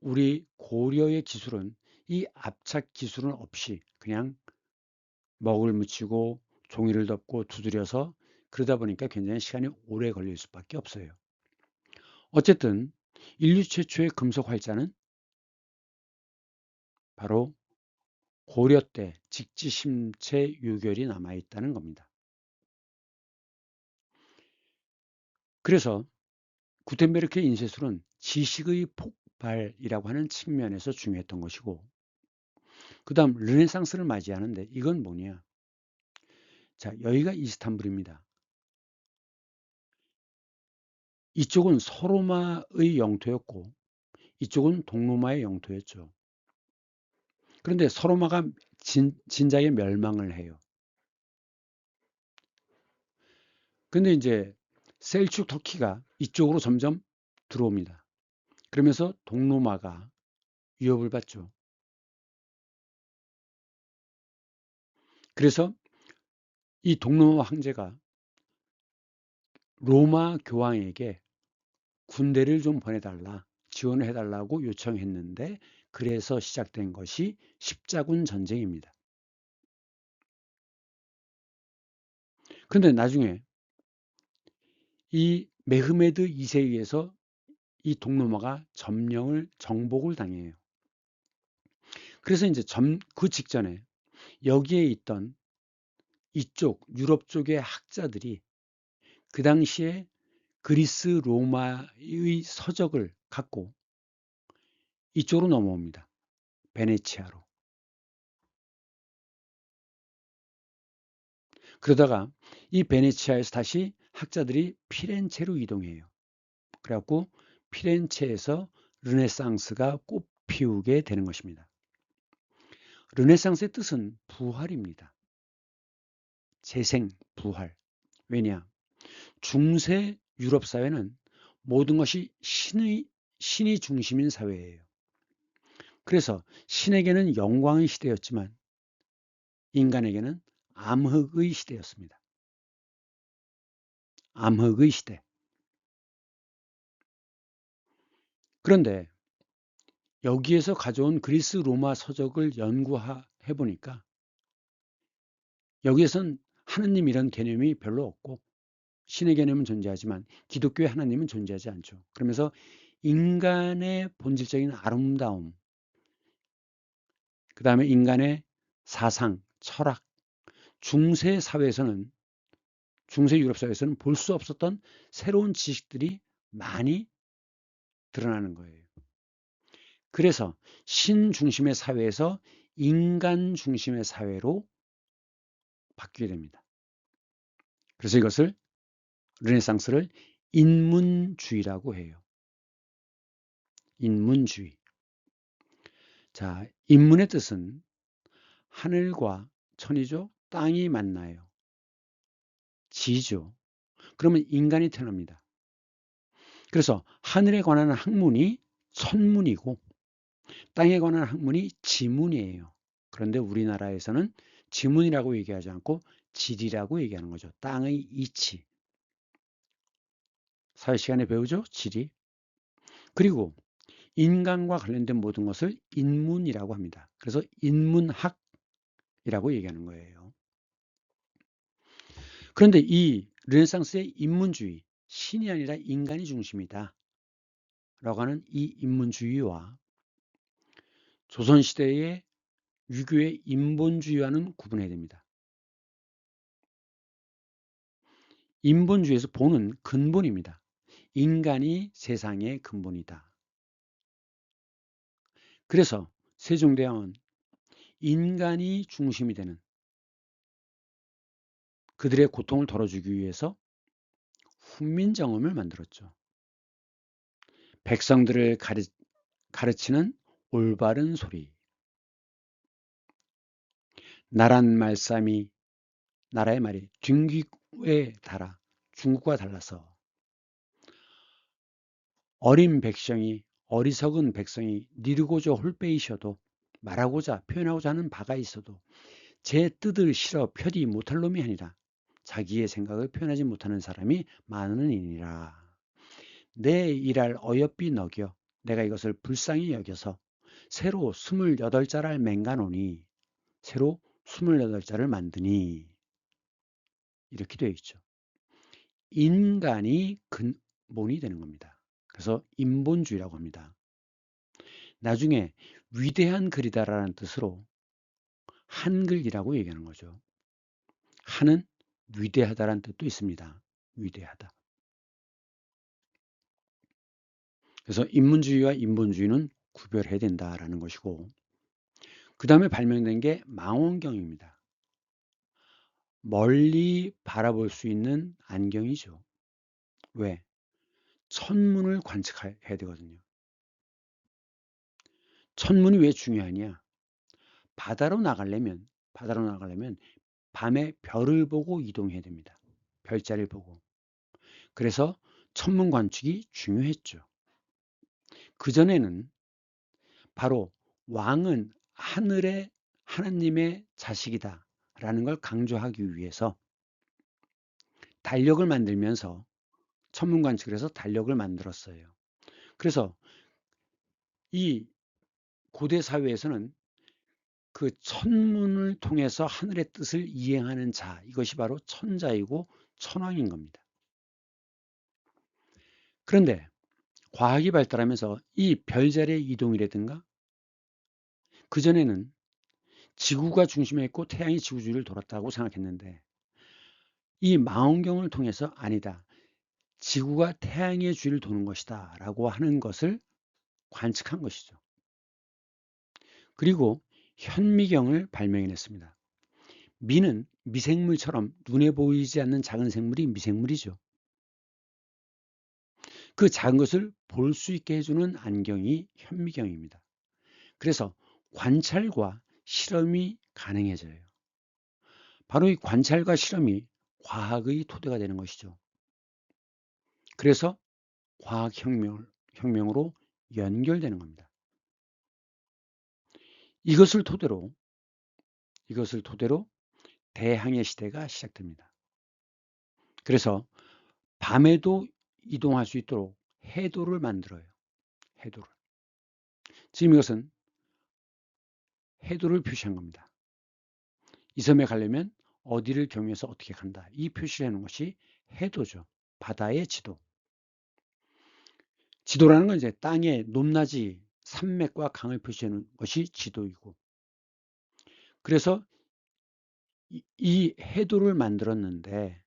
우리 고려의 기술은 이 압착 기술은 없이 그냥 먹을 묻히고 종이를 덮고 두드려서, 그러다 보니까 굉장히 시간이 오래 걸릴 수밖에 없어요. 어쨌든 인류 최초의 금속 활자는 바로 고려 때 직지심체 유결이 남아있다는 겁니다. 그래서 구텐베르크의 인쇄술은 지식의 폭발이라고 하는 측면에서 중요했던 것이고, 그 다음 르네상스를 맞이하는데 이건 뭐냐? 자, 여기가 이스탄불입니다. 이쪽은 서로마의 영토였고 이쪽은 동로마의 영토였죠. 그런데 서로마가 진작에 멸망을 해요. 근데 이제 셀축 터키가 이쪽으로 점점 들어옵니다. 그러면서 동로마가 위협을 받죠. 그래서 이 동로마 황제가 로마 교황에게 군대를 좀 보내달라, 지원을 해달라고 요청했는데, 그래서 시작된 것이 십자군 전쟁입니다. 그런데 나중에 이 메흐메드 2세에 의해서 이 동로마가 정복을 당해요. 그래서 이제 그 직전에 여기에 있던 이쪽 유럽 쪽의 학자들이 그 당시에 그리스 로마의 서적을 갖고 이쪽으로 넘어옵니다. 베네치아로. 그러다가 이 베네치아에서 다시 학자들이 피렌체로 이동해요. 그래갖고 피렌체에서 르네상스가 꽃피우게 되는 것입니다. 르네상스의 뜻은 부활입니다. 재생, 부활. 왜냐? 중세 유럽 사회는 모든 것이 신이 중심인 사회예요. 그래서 신에게는 영광의 시대였지만 인간에게는 암흑의 시대였습니다. 암흑의 시대. 그런데 여기에서 가져온 그리스 로마 서적을 연구해 보니까 여기에선 하느님 이런 개념이 별로 없고 신의 개념은 존재하지만 기독교의 하나님은 존재하지 않죠. 그러면서 인간의 본질적인 아름다움, 그 다음에 인간의 사상, 철학, 중세 사회에서는 중세 유럽 사회에서는 볼 수 없었던 새로운 지식들이 많이 드러나는 거예요. 그래서 신 중심의 사회에서 인간 중심의 사회로 바뀌게 됩니다. 그래서 이것을 르네상스를 인문주의라고 해요. 인문주의. 자, 인문의 뜻은 하늘과 천이죠. 땅이 만나요. 지죠. 그러면 인간이 태어납니다. 그래서 하늘에 관한 학문이 천문이고 땅에 관한 학문이 지문이에요. 그런데 우리나라에서는 지문이라고 얘기하지 않고 지리라고 얘기하는 거죠. 땅의 이치. 사회 시간에 배우죠? 지리. 그리고 인간과 관련된 모든 것을 인문이라고 합니다. 그래서 인문학이라고 얘기하는 거예요. 그런데 이 르네상스의 인문주의, 신이 아니라 인간이 중심이다 라고 하는 이 인문주의와 조선시대의 유교의 인본주의와는 구분해야 됩니다. 인본주의에서 보는 근본입니다. 인간이 세상의 근본이다. 그래서 세종대왕은 인간이 중심이 되는 그들의 고통을 덜어주기 위해서 훈민정음을 만들었죠. 백성들을 가르치는 올바른 소리. 나란 말씀이 나라의 말이 뒷귀에 달아 중국과 달라서 어리석은 백성이 니르고자 홀빼이셔도 말하고자 표현하고자 하는 바가 있어도 제 뜻을 실어 표리 못할 놈이 아니라 자기의 생각을 표현하지 못하는 사람이 많으니라. 내 일할 어여삐 너겨 내가 이것을 불쌍히 여겨서 새로 28자를 맹가노니 새로 28자를 만드니 이렇게 되어 있죠. 인간이 근본이 되는 겁니다. 그래서 인본주의라고 합니다. 나중에 위대한 글이다라는 뜻으로 한글이라고 얘기하는 거죠. 한은 위대하다라는 뜻도 있습니다. 위대하다. 그래서 인문주의와 인본주의는 구별해야 된다라는 것이고 그 다음에 발명된 게 망원경입니다. 멀리 바라볼 수 있는 안경이죠. 왜? 천문을 관측해야 되거든요. 천문이 왜 중요하냐? 바다로 나가려면 밤에 별을 보고 이동해야 됩니다. 별자리를 보고. 그래서 천문 관측이 중요했죠. 그전에는 바로 왕은 하늘의 하나님의 자식이다 라는 걸 강조하기 위해서 달력을 만들면서 천문 관측을 해서 달력을 만들었어요. 그래서 이 고대 사회에서는 그 천문을 통해서 하늘의 뜻을 이행하는 자, 이것이 바로 천자이고 천왕인 겁니다. 그런데 과학이 발달하면서 이 별자리의 이동이라든가 그전에는 지구가 중심에 있고 태양이 지구 주위를 돌았다고 생각했는데 이 망원경을 통해서 아니다. 지구가 태양의 주위를 도는 것이다 라고 하는 것을 관측한 것이죠. 그리고 현미경을 발명했습니다. 미는 미생물처럼 눈에 보이지 않는 작은 생물이 미생물이죠. 그 작은 것을 볼 수 있게 해주는 안경이 현미경입니다. 그래서 관찰과 실험이 가능해져요. 바로 이 관찰과 실험이 과학의 토대가 되는 것이죠. 그래서 과학혁명으로 연결되는 겁니다. 이것을 토대로 대항해 시대가 시작됩니다. 그래서 밤에도 이동할 수 있도록 해도를 만들어요. 해도를. 지금 이것은 해도를 표시한 겁니다. 이 섬에 가려면 어디를 경유해서 어떻게 간다. 이 표시를 해놓은 것이 해도죠. 바다의 지도. 지도라는 건 이제 땅의 높낮이, 산맥과 강을 표시하는 것이 지도이고, 그래서 이 해도를 만들었는데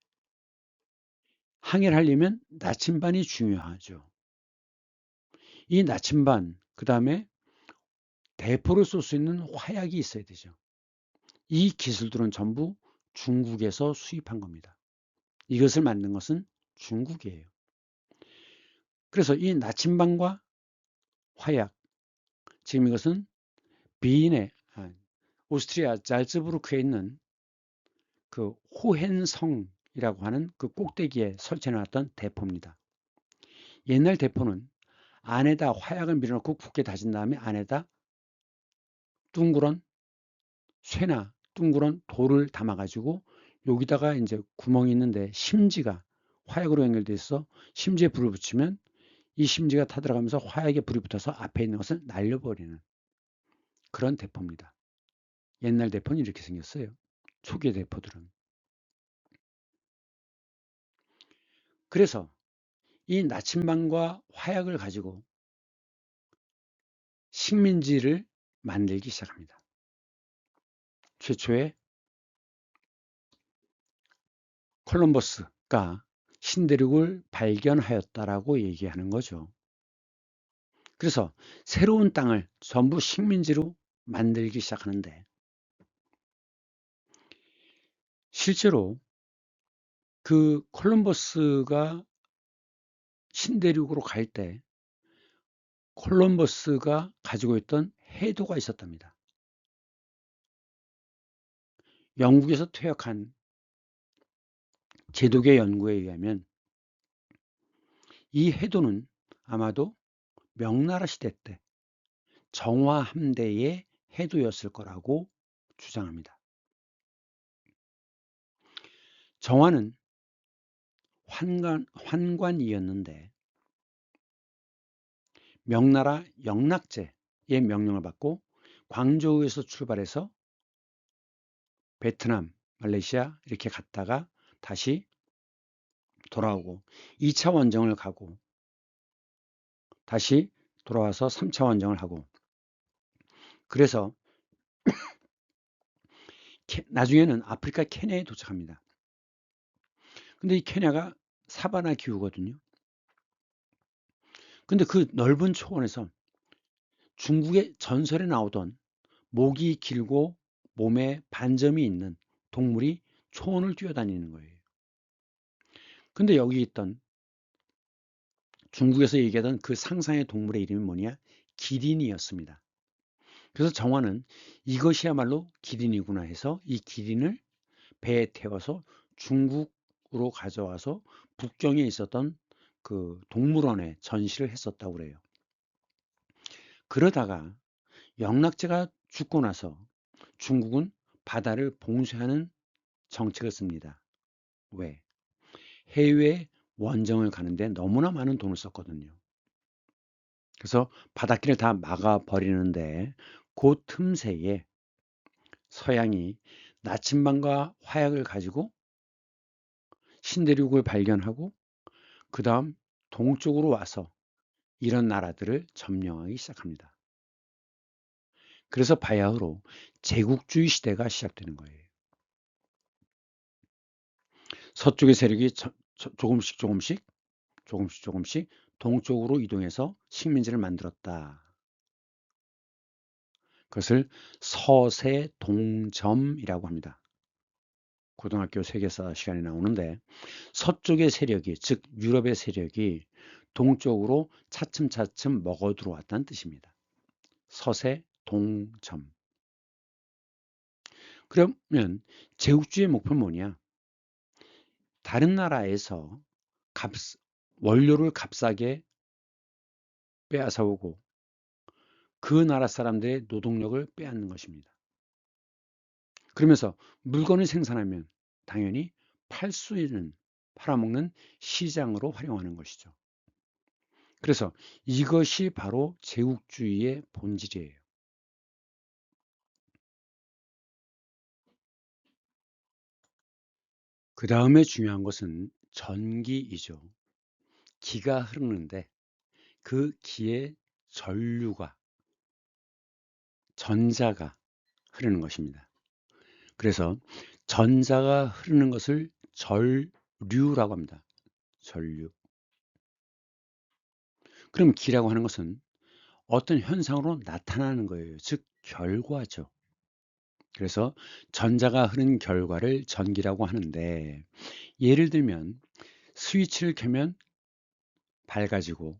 항해를 하려면 나침반이 중요하죠. 이 나침반, 그 다음에 대포를 쏠 수 있는 화약이 있어야 되죠. 이 기술들은 전부 중국에서 수입한 겁니다. 이것을 만든 것은 중국이에요. 그래서 이 나침반과 화약, 지금 이것은 비인의 오스트리아 잘츠부르크에 있는 그 호헨성이라고 하는 그 꼭대기에 설치해놨던 대포입니다. 옛날 대포는 안에다 화약을 밀어넣고 굳게 다진 다음에 안에다 둥그런 쇠나 둥그런 돌을 담아가지고 여기다가 이제 구멍이 있는데 심지가 화약으로 연결되어 있어 심지에 불을 붙이면 이 심지가 타들어가면서 화약에 불이 붙어서 앞에 있는 것을 날려버리는 그런 대포입니다. 옛날 대포는 이렇게 생겼어요. 초기 대포들은. 그래서 이 나침반과 화약을 가지고 식민지를 만들기 시작합니다. 최초에 콜럼버스가 신대륙을 발견하였다라고 얘기하는 거죠. 그래서 새로운 땅을 전부 식민지로 만들기 시작하는데 실제로 그 콜럼버스가 신대륙으로 갈 때 콜럼버스가 가지고 있던 해도가 있었답니다. 영국에서 퇴역한 제독의 연구에 의하면 이 해도는 아마도 명나라 시대 때 정화 함대의 해도였을 거라고 주장합니다. 정화는 환관이었는데 명나라 영락제의 명령을 받고 광저우에서 출발해서 베트남, 말레이시아 이렇게 갔다가 다시 돌아오고 2차 원정을 가고 다시 돌아와서 3차 원정을 하고 그래서 나중에는 아프리카 케냐에 도착합니다. 근데 이 케냐가 사바나 기후거든요. 근데 그 넓은 초원에서 중국의 전설에 나오던 목이 길고 몸에 반점이 있는 동물이 초원을 뛰어다니는 거예요. 근데 여기 있던 중국에서 얘기하던 그 상상의 동물의 이름이 뭐냐? 기린이었습니다. 그래서 정화는 이것이야말로 기린이구나 해서 이 기린을 배에 태워서 중국으로 가져와서 북경에 있었던 그 동물원에 전시를 했었다고 그래요. 그러다가 영락제가 죽고 나서 중국은 바다를 봉쇄하는 정책을 씁니다. 왜? 해외 원정을 가는데 너무나 많은 돈을 썼거든요. 그래서 바닷길을 다 막아버리는데 그 틈새에 서양이 나침반과 화약을 가지고 신대륙을 발견하고 그 다음 동쪽으로 와서 이런 나라들을 점령하기 시작합니다. 그래서 바야흐로 제국주의 시대가 시작되는 거예요. 서쪽의 세력이 조금씩 동쪽으로 이동해서 식민지를 만들었다. 그것을 서세동점이라고 합니다. 고등학교 세계사 시간에 나오는데 서쪽의 세력이, 즉 유럽의 세력이 동쪽으로 차츰차츰 먹어 들어왔다는 뜻입니다. 서세동점. 그러면 제국주의 목표는 뭐냐? 다른 나라에서 원료를 값싸게 빼앗아오고 그 나라 사람들의 노동력을 빼앗는 것입니다. 그러면서 물건을 생산하면 당연히 팔 수 있는, 팔아먹는 시장으로 활용하는 것이죠. 그래서 이것이 바로 제국주의의 본질이에요. 그 다음에 중요한 것은 전기이죠. 기가 흐르는데 그 기의 전류가, 전자가 흐르는 것입니다. 그래서 전자가 흐르는 것을 전류라고 합니다. 전류. 그럼 기라고 하는 것은 어떤 현상으로 나타나는 거예요. 즉 결과죠. 그래서 전자가 흐른 결과를 전기라고 하는데, 예를 들면 스위치를 켜면 밝아지고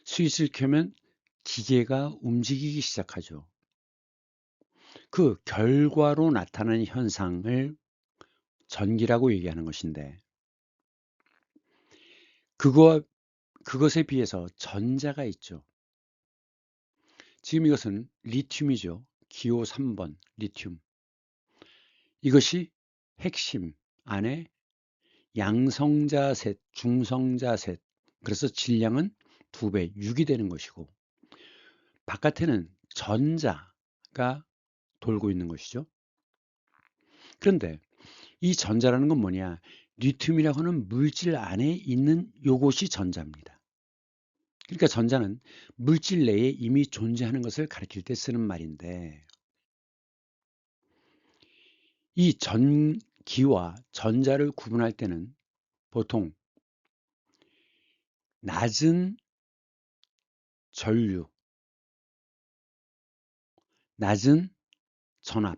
스위치를 켜면 기계가 움직이기 시작하죠. 그 결과로 나타나는 현상을 전기라고 얘기하는 것인데, 그것에 비해서 전자가 있죠. 지금 이것은 리튬이죠. 기호 3번 리튬. 이것이 핵심 안에 양성자셋, 중성자셋, 그래서 질량은 2배, 6이 되는 것이고, 바깥에는 전자가 돌고 있는 것이죠. 그런데 이 전자라는 건 뭐냐? 리튬이라고 하는 물질 안에 있는 요것이 전자입니다. 그러니까 전자는 물질 내에 이미 존재하는 것을 가리킬 때 쓰는 말인데, 이 전기와 전자를 구분할 때는 보통 낮은 전류, 낮은 전압,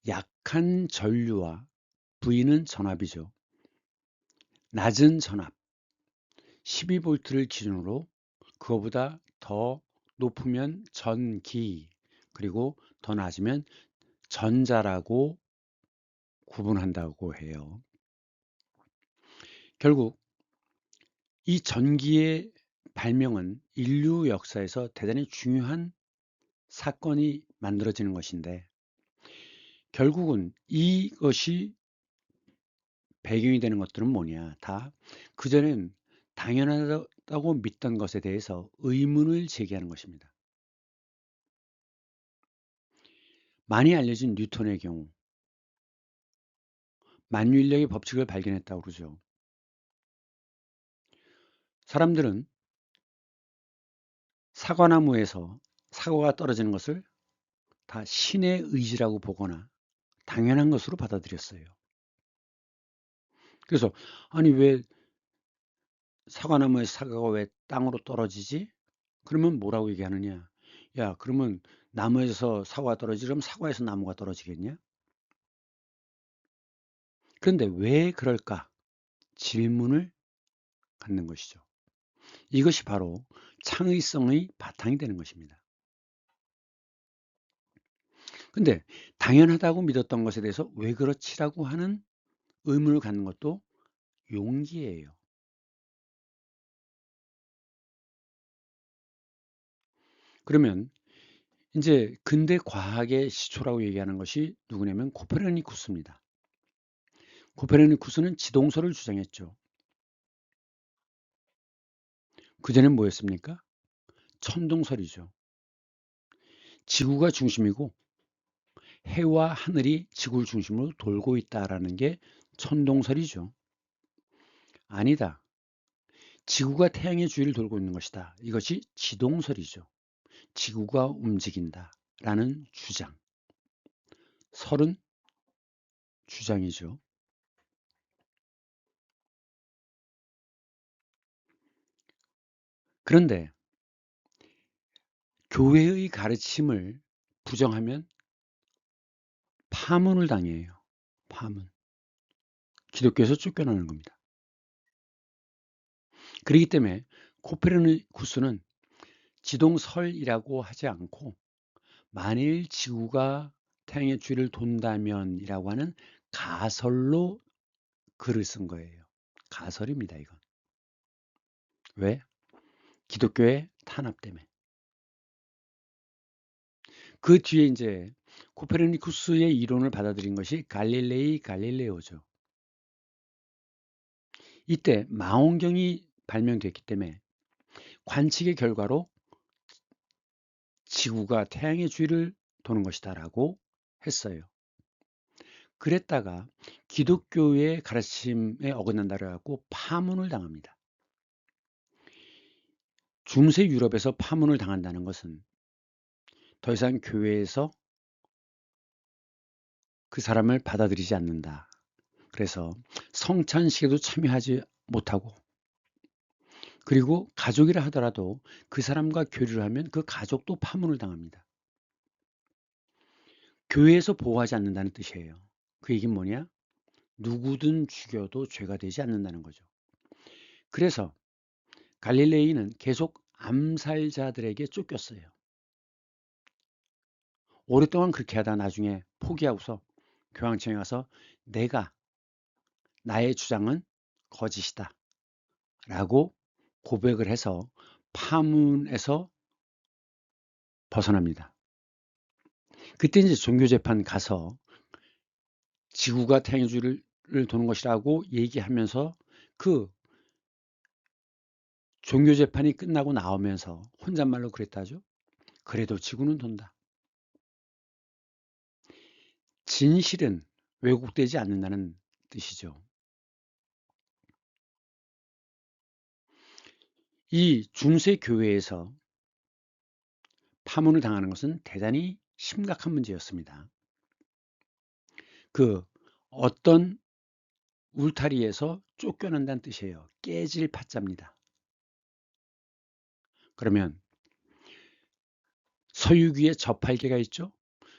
약한 전류와 V는 전압이죠. 낮은 전압 12V를 기준으로, 그거보다 더 높으면 전기, 그리고 더 낮으면 전자라고 구분한다고 해요. 결국 이 전기의 발명은 인류 역사에서 대단히 중요한 사건이 만들어지는 것인데, 결국은 이것이 배경이 되는 것들은 뭐냐? 다 그전엔 당연하다고 믿던 것에 대해서 의문을 제기하는 것입니다. 많이 알려진 뉴턴의 경우 만유인력의 법칙을 발견했다고 그러죠. 사람들은 사과나무에서 사과가 떨어지는 것을 다 신의 의지라고 보거나 당연한 것으로 받아들였어요. 그래서 아니 왜 사과나무에서 사과가 왜 땅으로 떨어지지? 그러면 뭐라고 얘기하느냐? 야, 그러면 나무에서 사과가 떨어지면 사과에서 나무가 떨어지겠냐? 그런데 왜 그럴까? 질문을 갖는 것이죠. 이것이 바로 창의성의 바탕이 되는 것입니다. 근데 당연하다고 믿었던 것에 대해서 왜 그렇지라고 하는 의문을 갖는 것도 용기예요. 그러면 이제 근대 과학의 시초라고 얘기하는 것이 누구냐면 코페르니쿠스입니다. 코페르니쿠스는 지동설을 주장했죠. 그전엔 뭐였습니까? 천동설이죠. 지구가 중심이고 해와 하늘이 지구를 중심으로 돌고 있다라는 게 천동설이죠. 아니다. 지구가 태양의 주위를 돌고 있는 것이다. 이것이 지동설이죠. 지구가 움직인다. 라는 주장. 설은 주장이죠. 그런데 교회의 가르침을 부정하면 파문을 당해요. 파문. 기독교에서 쫓겨나는 겁니다. 그렇기 때문에 코페르니쿠스는 지동설이라고 하지 않고 만일 지구가 태양의 주위를 돈다면 이라고 하는 가설로 글을 쓴 거예요. 가설입니다, 이건. 왜? 기독교의 탄압 때문에. 그 뒤에 이제 코페르니쿠스의 이론을 받아들인 것이 갈릴레오죠. 이때 망원경이 발명됐기 때문에 관측의 결과로 지구가 태양의 주위를 도는 것이다라고 했어요. 그랬다가 기독교의 가르침에 어긋난다고 해갖고 파문을 당합니다. 중세 유럽에서 파문을 당한다는 것은 더 이상 교회에서 그 사람을 받아들이지 않는다. 그래서 성찬식에도 참여하지 못하고, 그리고 가족이라 하더라도 그 사람과 교류를 하면 그 가족도 파문을 당합니다. 교회에서 보호하지 않는다는 뜻이에요. 그 얘기는 뭐냐? 누구든 죽여도 죄가 되지 않는다는 거죠. 그래서 갈릴레이는 계속 암살자들에게 쫓겼어요. 오랫동안 그렇게 하다 나중에 포기하고서 교황청에 가서 내가 나의 주장은 거짓이다 라고 고백을 해서 파문에서 벗어납니다. 그때 이제 종교재판 가서 지구가 태양의 주를 도는 것이라고 얘기하면서 그 종교재판이 끝나고 나오면서 혼잣말로 그랬다죠. 그래도 지구는 돈다. 진실은 왜곡되지 않는다는 뜻이죠. 이 중세 교회에서 파문을 당하는 것은 대단히 심각한 문제였습니다. 그 어떤 울타리에서 쫓겨난다는 뜻이에요. 깨질 파자입니다. 그러면 서유기에 저팔계가 있죠.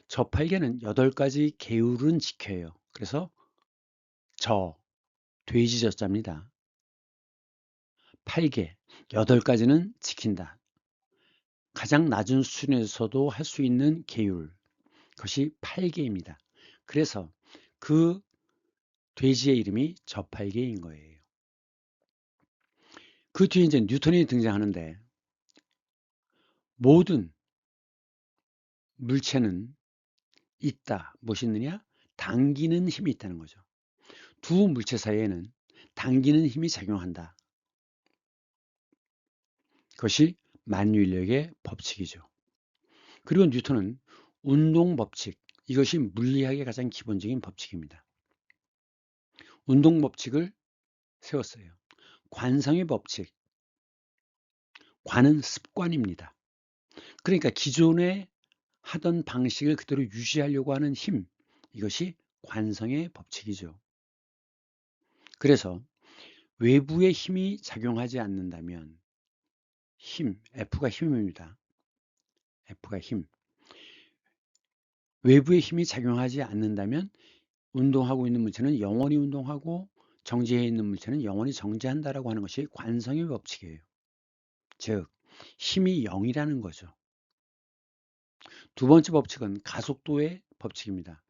저팔계는 8가지 계율은 지켜요. 그래서 돼지 저자입니다. 팔계, 8가지는 지킨다. 가장 낮은 수준에서도 할 수 있는 계율, 그것이 팔계입니다. 그래서 그 돼지의 이름이 저팔계인 거예요. 그 뒤에 이제 뉴턴이 등장하는데 모든 물체는 있다. 무엇이 있느냐? 당기는 힘이 있다는 거죠. 두 물체 사이에는 당기는 힘이 작용한다. 그것이 만유인력의 법칙이죠. 그리고 뉴턴은 운동 법칙, 이것이 물리학의 가장 기본적인 법칙입니다. 운동 법칙을 세웠어요. 관성의 법칙, 관은 습관입니다. 그러니까 기존에 하던 방식을 그대로 유지하려고 하는 힘, 이것이 관성의 법칙이죠. 그래서 외부의 힘이 작용하지 않는다면 F가 힘입니다. F가 힘. 외부의 힘이 작용하지 않는다면 운동하고 있는 물체는 영원히 운동하고 정지해 있는 물체는 영원히 정지한다라고 하는 것이 관성의 법칙이에요. 즉, 힘이 0이라는 거죠. 두 번째 법칙은 가속도의 법칙입니다.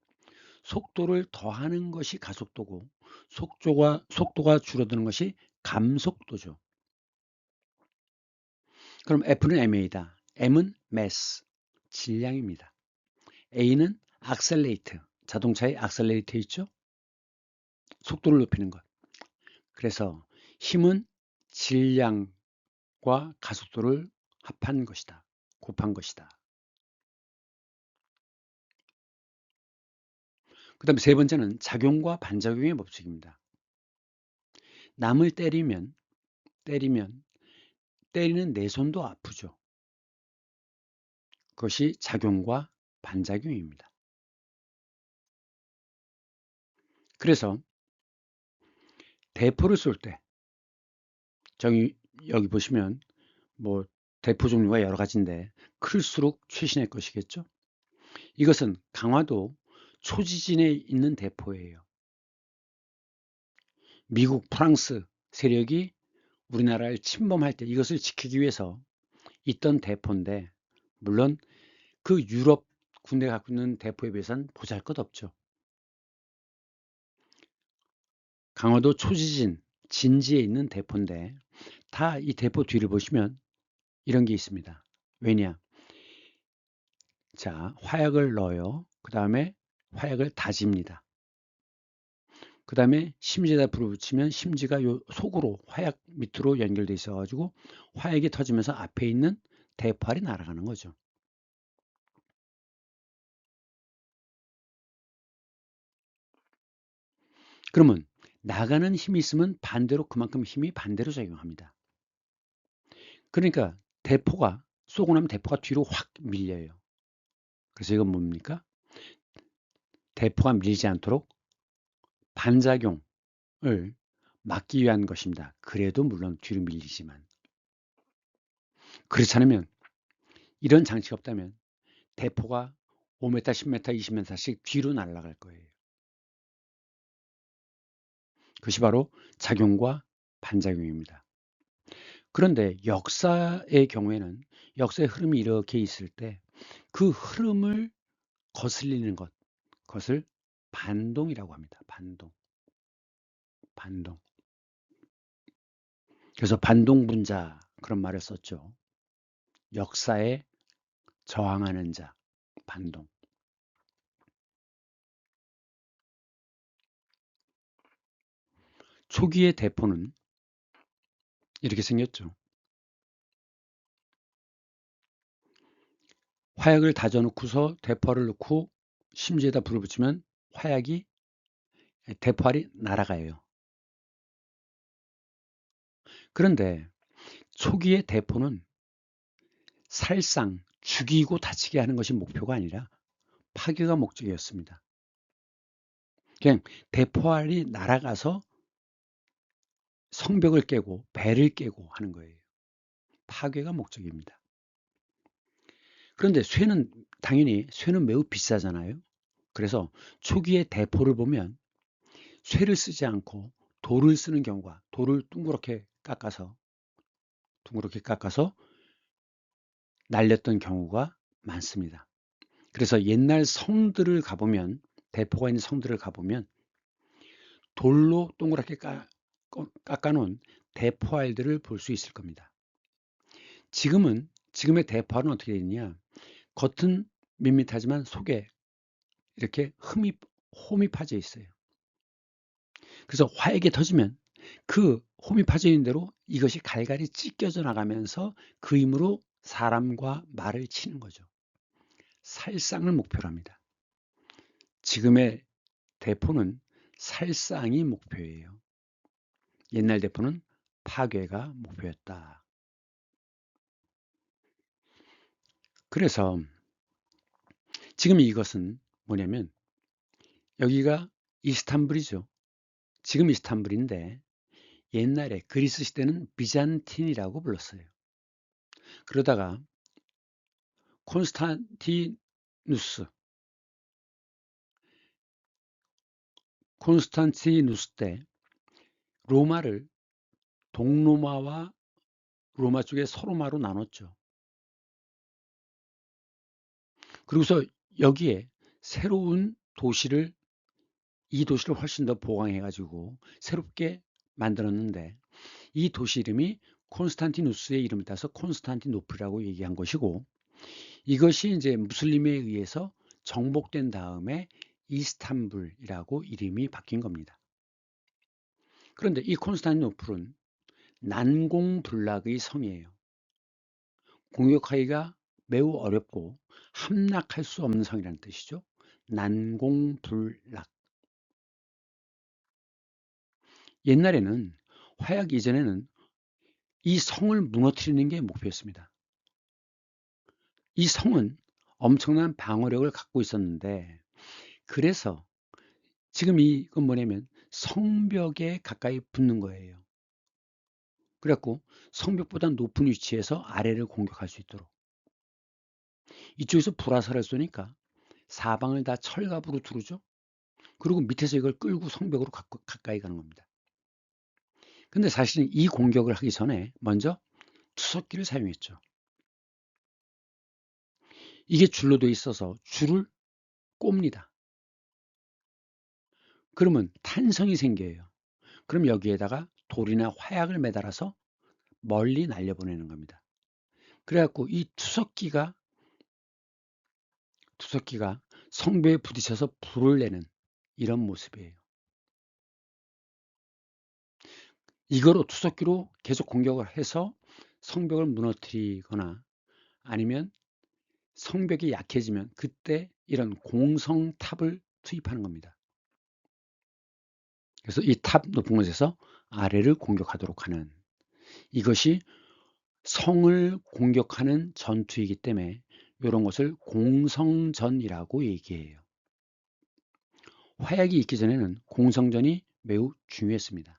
속도를 더하는 것이 가속도고 속도가 줄어드는 것이 감속도죠. 그럼 F는 ma다. m은 mass, 질량입니다. a는 accelerate, 자동차의 accelerate 있죠? 속도를 높이는 것. 그래서 힘은 질량과 가속도를 합한 것이다. 곱한 것이다. 그 다음에 세 번째는 작용과 반작용의 법칙입니다. 남을 때리면 때리는 내 손도 아프죠. 그것이 작용과 반작용입니다. 그래서 대포를 쏠 때 여기 보시면 뭐 대포 종류가 여러 가지인데 클수록 최신의 것이겠죠. 이것은 강화도 초지진에 있는 대포예요. 미국, 프랑스 세력이 우리나라를 침범할 때 이것을 지키기 위해서 있던 대포인데, 물론 그 유럽 군대가 갖고 있는 대포에 비해서는 보잘것없죠. 강화도 초지진, 진지에 있는 대포인데 다 이 대포 뒤를 보시면 이런 게 있습니다. 왜냐? 자, 화약을 넣어요. 그 다음에 화약을 다집니다. 그 다음에 심지에다 불을 붙이면 심지가 요 속으로 화약 밑으로 연결돼 있어 가지고 화약이 터지면서 앞에 있는 대포알이 날아가는 거죠. 그러면 나가는 힘이 있으면 반대로 그만큼 힘이 반대로 작용합니다. 그러니까 대포가 쏘고 나면 대포가 뒤로 확 밀려요. 그래서 이건 뭡니까? 대포가 밀리지 않도록 반작용을 막기 위한 것입니다. 그래도 물론 뒤로 밀리지만. 그렇지 않으면, 이런 장치가 없다면 대포가 5m, 10m, 20m씩 뒤로 날아갈 거예요. 그것이 바로 작용과 반작용입니다. 그런데 역사의 경우에는 역사의 흐름이 이렇게 있을 때 그 흐름을 거슬리는 것, 그것을 반동이라고 합니다. 반동. 그래서 반동분자 그런 말을 썼죠. 역사에 저항하는 자, 반동. 초기의 대포는 이렇게 생겼죠. 화약을 다져놓고서 대포를 넣고 심지에다 불을 붙이면 대포알이 날아가요. 그런데 초기의 대포는 살상 죽이고 다치게 하는 것이 목표가 아니라 파괴가 목적이었습니다. 그냥 대포알이 날아가서 성벽을 깨고 배를 깨고 하는 거예요. 파괴가 목적입니다. 그런데 당연히 쇠는 매우 비싸잖아요. 그래서 초기의 대포를 보면 쇠를 쓰지 않고 돌을 쓰는 경우가, 돌을 둥그렇게 깎아서 날렸던 경우가 많습니다. 그래서 옛날 성들을 가보면, 대포가 있는 성들을 가보면 돌로 동그랗게 깎아놓은 대포알들을 볼 수 있을 겁니다. 지금의 대포알은 어떻게 되느냐? 겉은 밋밋하지만 속에 이렇게 홈이 파져 있어요. 그래서 화약이 터지면 그 홈이 파져 있는 대로 이것이 갈갈이 찢겨져 나가면서 그 힘으로 사람과 말을 치는 거죠. 살상을 목표로 합니다. 지금의 대포는 살상이 목표예요. 옛날 대포는 파괴가 목표였다. 그래서 지금 이것은 뭐냐면, 여기가 이스탄불이죠. 지금 이스탄불인데 옛날에 그리스 시대는 비잔틴이라고 불렀어요. 그러다가 콘스탄티누스 때 로마를 동로마와 로마 쪽에 서로마로 나눴죠. 그리고서 여기에 새로운 이 도시를 훨씬 더 보강해 가지고 새롭게 만들었는데, 이 도시 이름이 콘스탄티누스의 이름을 따서 콘스탄티노플이라고 얘기한 것이고, 이것이 이제 무슬림에 의해서 정복된 다음에 이스탄불이라고 이름이 바뀐 겁니다. 그런데 이 콘스탄티노플은 난공불락의 성이에요. 공격하기가 매우 어렵고 함락할 수 없는 성이라는 뜻이죠. 난공불락. 옛날에는, 화약 이전에는 이 성을 무너뜨리는 게 목표였습니다. 이 성은 엄청난 방어력을 갖고 있었는데, 그래서 지금 이건 뭐냐면 성벽에 가까이 붙는 거예요. 그래갖고 성벽보다 높은 위치에서 아래를 공격할 수 있도록. 이쪽에서 불화살을 쏘니까 사방을 다 철갑으로 두르죠. 그리고 밑에서 이걸 끌고 성벽으로 가까이 가는 겁니다. 근데 사실은 이 공격을 하기 전에 먼저 투석기를 사용했죠. 이게 줄로 돼 있어서 줄을 꼽니다. 그러면 탄성이 생겨요. 그럼 여기에다가 돌이나 화약을 매달아서 멀리 날려보내는 겁니다. 그래갖고 이 투석기가 성벽에 부딪혀서 불을 내는 이런 모습이에요. 이거로 투석기로 계속 공격을 해서 성벽을 무너뜨리거나 아니면 성벽이 약해지면 그때 이런 공성탑을 투입하는 겁니다. 그래서 이 탑 높은 곳에서 아래를 공격하도록 하는, 이것이 성을 공격하는 전투이기 때문에 이런 것을 공성전이라고 얘기해요. 화약이 있기 전에는 공성전이 매우 중요했습니다.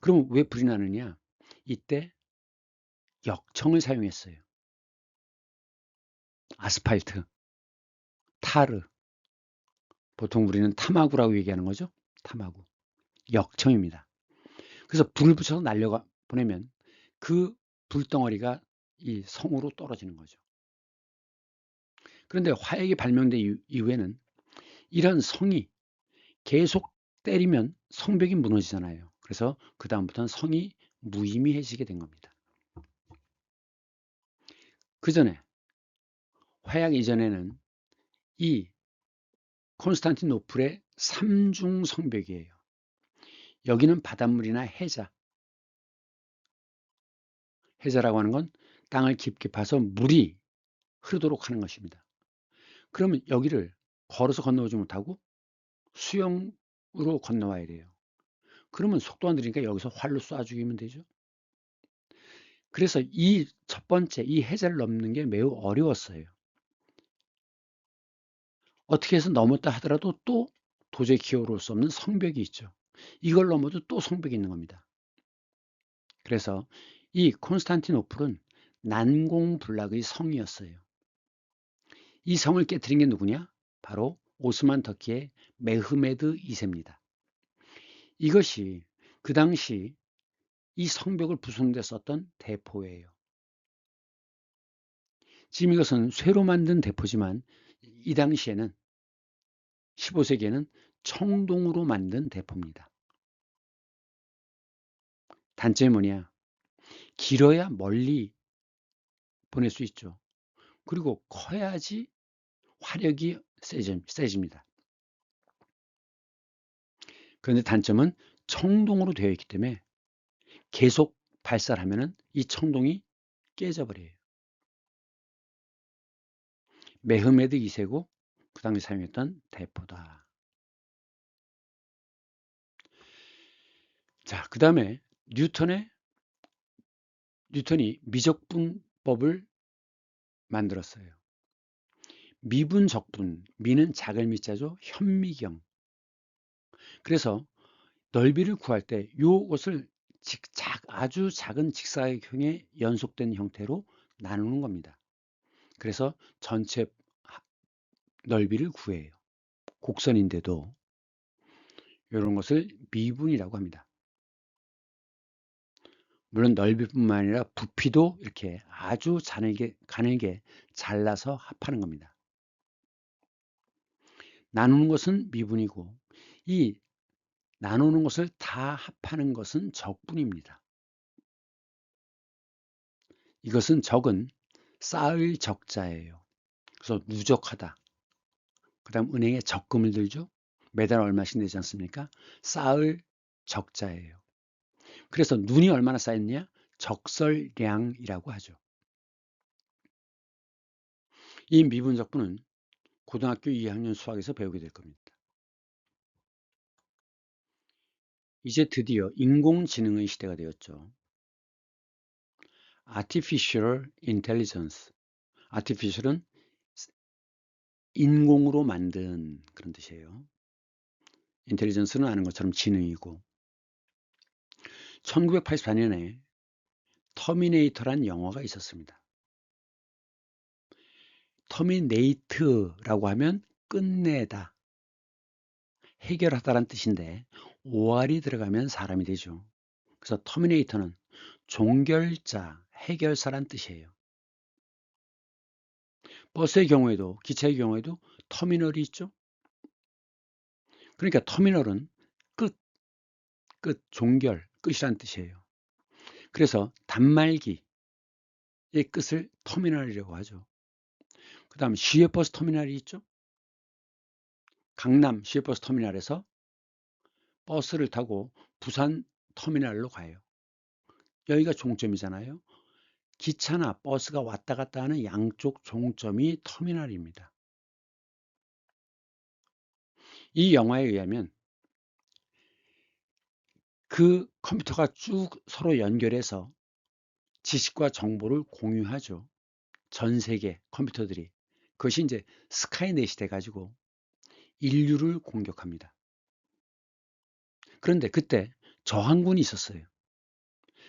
그럼 왜 불이 나느냐? 이때 역청을 사용했어요. 아스팔트, 타르, 보통 우리는 타마구라고 얘기하는 거죠. 타마구, 역청입니다. 그래서 불을 붙여서 날려 보내면 그 불덩어리가 이 성으로 떨어지는 거죠. 그런데 화약이 발명된 이후에는 이런 성이 계속 때리면 성벽이 무너지잖아요. 그래서 그 다음부터는 성이 무의미해지게 된 겁니다. 그 전에 화약 이전에는 이 콘스탄티노플의 삼중 성벽이에요. 여기는 바닷물이나 해자라고 하는 건 땅을 깊게 파서 물이 흐르도록 하는 것입니다. 그러면 여기를 걸어서 건너오지 못하고 수영으로 건너와야 돼요. 그러면 속도가 느리니까 여기서 활로 쏴 죽이면 되죠. 그래서 이 첫 번째 이 해자를 넘는 게 매우 어려웠어요. 어떻게 해서 넘었다 하더라도 또 도저히 기어올 수 없는 성벽이 있죠. 이걸 넘어도 또 성벽이 있는 겁니다. 그래서 이 콘스탄티노플은 난공불락의 성이었어요. 이 성을 깨뜨린 게 누구냐? 바로 오스만 터키의 메흐메드 2세입니다. 이것이 그 당시 이 성벽을 부수는 데 썼던 대포예요. 지금 이것은 쇠로 만든 대포지만 이 당시에는 15세기에는 청동으로 만든 대포입니다. 단점이 뭐냐? 길어야 멀리 보낼 수 있죠. 그리고 커야지 화력이 세집니다. 그런데 단점은 청동으로 되어 있기 때문에 계속 발사를 하면 이 청동이 깨져버려요. 메흐메드 2세고 그 당시 사용했던 대포다. 자, 그 다음에 뉴턴이 미적분법을 만들었어요. 미분적분, 미는 작을 미자죠. 현미경. 그래서 넓이를 구할 때 이것을 아주 작은 직사각형의 연속된 형태로 나누는 겁니다. 그래서 전체 넓이를 구해요. 곡선인데도 이런 것을 미분이라고 합니다. 물론 넓이뿐만 아니라 부피도 이렇게 아주 가늘게 잘라서 합하는 겁니다. 나누는 것은 미분이고 이 나누는 것을 다 합하는 것은 적분입니다. 이것은 적은 쌓을 적자예요. 그래서 누적하다. 그 다음 은행에 적금을 들죠. 매달 얼마씩 내지 않습니까? 쌓을 적자예요. 그래서 눈이 얼마나 쌓였냐? 적설량이라고 하죠. 이 미분적분은 고등학교 2학년 수학에서 배우게 될 겁니다. 이제 드디어 인공지능의 시대가 되었죠. Artificial Intelligence, artificial은 인공으로 만든 그런 뜻이에요. 인텔리전스는 아는 것처럼 지능이고. 1984년에 터미네이터란 영화가 있었습니다. 터미네이트라고 하면 끝내다, 해결하다란 뜻인데 OR이 들어가면 사람이 되죠. 그래서 터미네이터는 종결자, 해결사란 뜻이에요. 버스의 경우에도, 기차의 경우에도 터미널이 있죠. 그러니까 터미널은 끝, 종결, 끝이란 뜻이에요. 그래서 단말기의 끝을 터미널이라고 하죠. 그 다음 시외버스 터미널이 있죠. 강남 시외버스 터미널에서 버스를 타고 부산 터미널로 가요. 여기가 종점이잖아요. 기차나 버스가 왔다 갔다 하는 양쪽 종점이 터미널입니다. 이 영화에 의하면 그 컴퓨터가 쭉 서로 연결해서 지식과 정보를 공유하죠. 전 세계 컴퓨터들이. 그것이 이제 스카이넷이 돼가지고 인류를 공격합니다. 그런데 그때 저항군이 있었어요.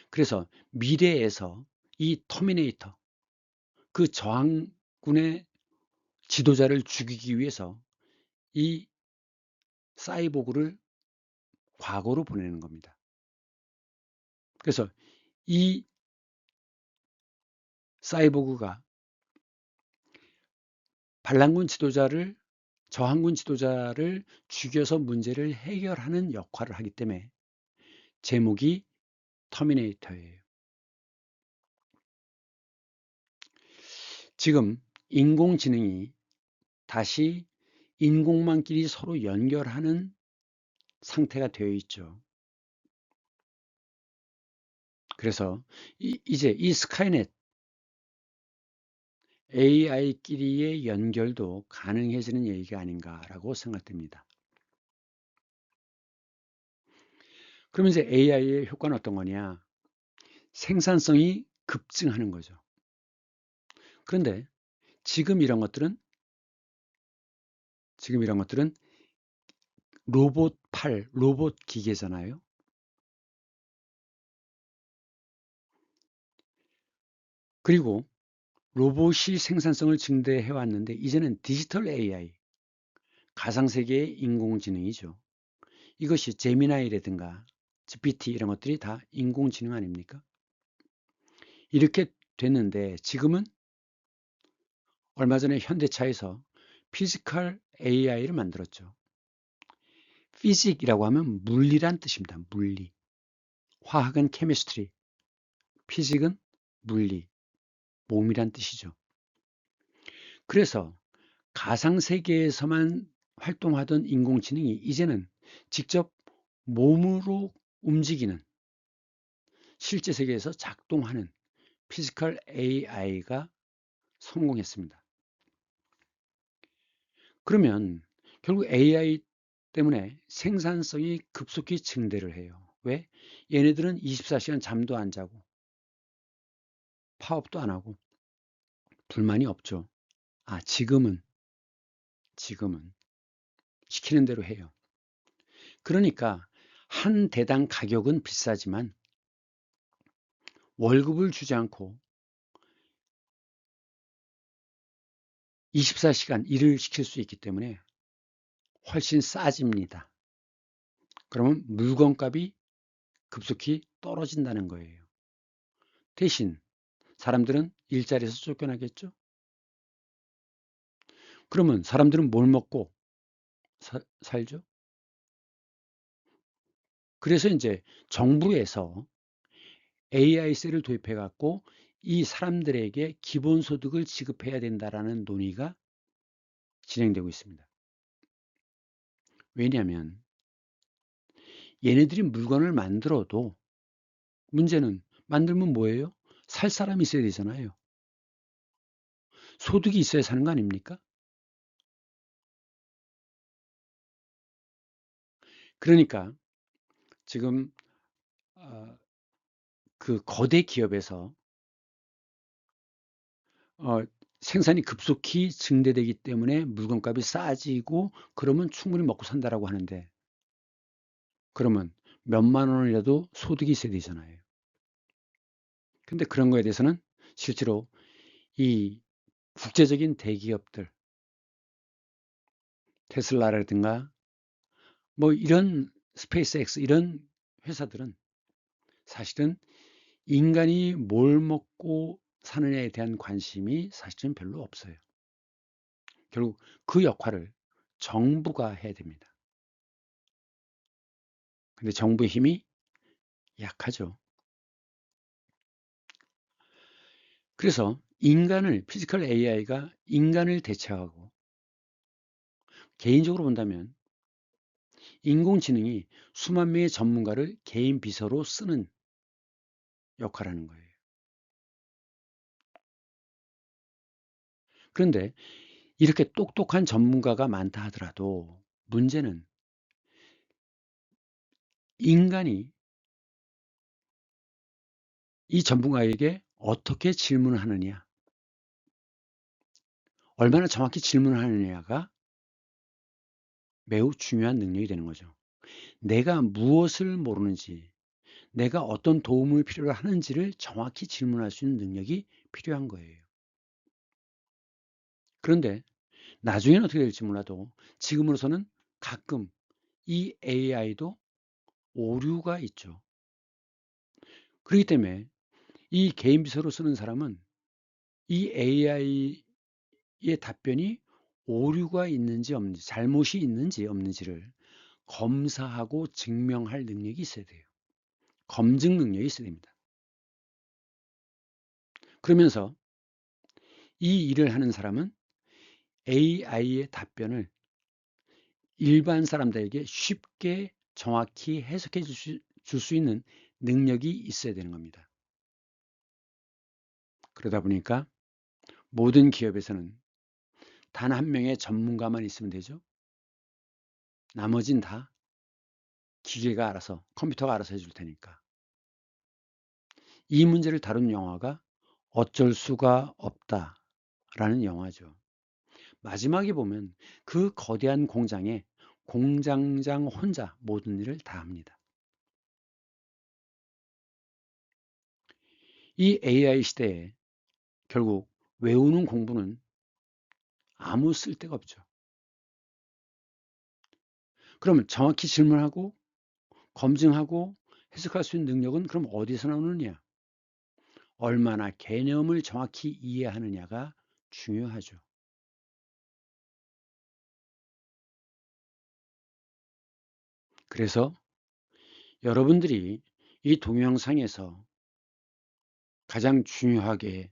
그래서 미래에서 이 터미네이터, 그 저항군의 지도자를 죽이기 위해서 이 사이보그를 과거로 보내는 겁니다. 그래서 이 사이보그가 반란군 지도자를, 저항군 지도자를 죽여서 문제를 해결하는 역할을 하기 때문에 제목이 터미네이터예요. 지금 인공지능이 다시 인공만끼리 서로 연결하는 상태가 되어 있죠. 그래서 이제 이 스카이넷 AI끼리의 연결도 가능해지는 얘기가 아닌가라고 생각됩니다. 그러면 이제 AI의 효과는 어떤 거냐? 생산성이 급증하는 거죠. 그런데 지금 이런 것들은 로봇 팔, 로봇 기계잖아요. 그리고 로봇이 생산성을 증대해 왔는데 이제는 디지털 AI, 가상세계의 인공지능이죠. 이것이 제미나이라든가 GPT 이런 것들이 다 인공지능 아닙니까? 이렇게 됐는데 지금은 얼마 전에 현대차에서 피지컬 AI를 만들었죠. 피직이라고 하면 물리란 뜻입니다. 물리. 화학은 케미스트리, 피직은 물리, 몸이란 뜻이죠. 그래서 가상세계에서만 활동하던 인공지능이 이제는 직접 몸으로 움직이는 실제 세계에서 작동하는 피지컬 AI가 성공했습니다. 그러면 결국 AI 때문에 생산성이 급속히 증대를 해요. 왜? 얘네들은 24시간 잠도 안 자고 파업도 안 하고 불만이 없죠. 아, 지금은 시키는 대로 해요. 그러니까 한 대당 가격은 비싸지만 월급을 주지 않고 24시간 일을 시킬 수 있기 때문에 훨씬 싸집니다. 그러면 물건값이 급속히 떨어진다는 거예요. 대신 사람들은 일자리에서 쫓겨나겠죠? 그러면 사람들은 뭘 먹고 살죠? 그래서 이제 정부에서 AI세를 도입해 갖고 이 사람들에게 기본소득을 지급해야 된다라는 논의가 진행되고 있습니다. 왜냐하면 얘네들이 물건을 만들어도 문제는 만들면 뭐예요? 살 사람이 있어야 되잖아요. 소득이 있어야 사는 거 아닙니까? 그러니까 지금 그 거대 기업에서 생산이 급속히 증대되기 때문에 물건값이 싸지고 그러면 충분히 먹고 산다라고 하는데 그러면 몇만 원이라도 소득이 있어야 되잖아요. 근데 그런 거에 대해서는 실제로 이 국제적인 대기업들, 테슬라라든가 뭐 이런 스페이스X 이런 회사들은 사실은 인간이 뭘 먹고 사느냐에 대한 관심이 사실은 별로 없어요. 결국 그 역할을 정부가 해야 됩니다. 근데 정부의 힘이 약하죠. 그래서 인간을, 피지컬 AI가 인간을 대체하고 개인적으로 본다면 인공지능이 수만 명의 전문가를 개인 비서로 쓰는 역할을 하는 거예요. 그런데 이렇게 똑똑한 전문가가 많다 하더라도 문제는 인간이 이 전문가에게 어떻게 질문을 하느냐, 얼마나 정확히 질문을 하느냐가 매우 중요한 능력이 되는 거죠. 내가 무엇을 모르는지, 내가 어떤 도움을 필요로 하는지를 정확히 질문할 수 있는 능력이 필요한 거예요. 그런데 나중에는 어떻게 될지 몰라도 지금으로서는 가끔 이 AI도 오류가 있죠. 그렇기 때문에 이 개인 비서로 쓰는 사람은 이 AI의 답변이 오류가 있는지 없는지, 잘못이 있는지 없는지를 검사하고 증명할 능력이 있어야 돼요. 검증 능력이 있어야 됩니다. 그러면서 이 일을 하는 사람은 AI의 답변을 일반 사람들에게 쉽게 정확히 해석해 줄 수 있는 능력이 있어야 되는 겁니다. 그러다 보니까 모든 기업에서는 단 한 명의 전문가만 있으면 되죠. 나머진 다 기계가 알아서, 컴퓨터가 알아서 해줄 테니까. 이 문제를 다룬 영화가 어쩔 수가 없다라는 영화죠. 마지막에 보면 그 거대한 공장에 공장장 혼자 모든 일을 다 합니다. 이 AI 시대에 결국 외우는 공부는 아무 쓸데가 없죠. 그러면 정확히 질문하고 검증하고 해석할 수 있는 능력은 그럼 어디서 나오느냐? 얼마나 개념을 정확히 이해하느냐가 중요하죠. 그래서 여러분들이 이 동영상에서 가장 중요하게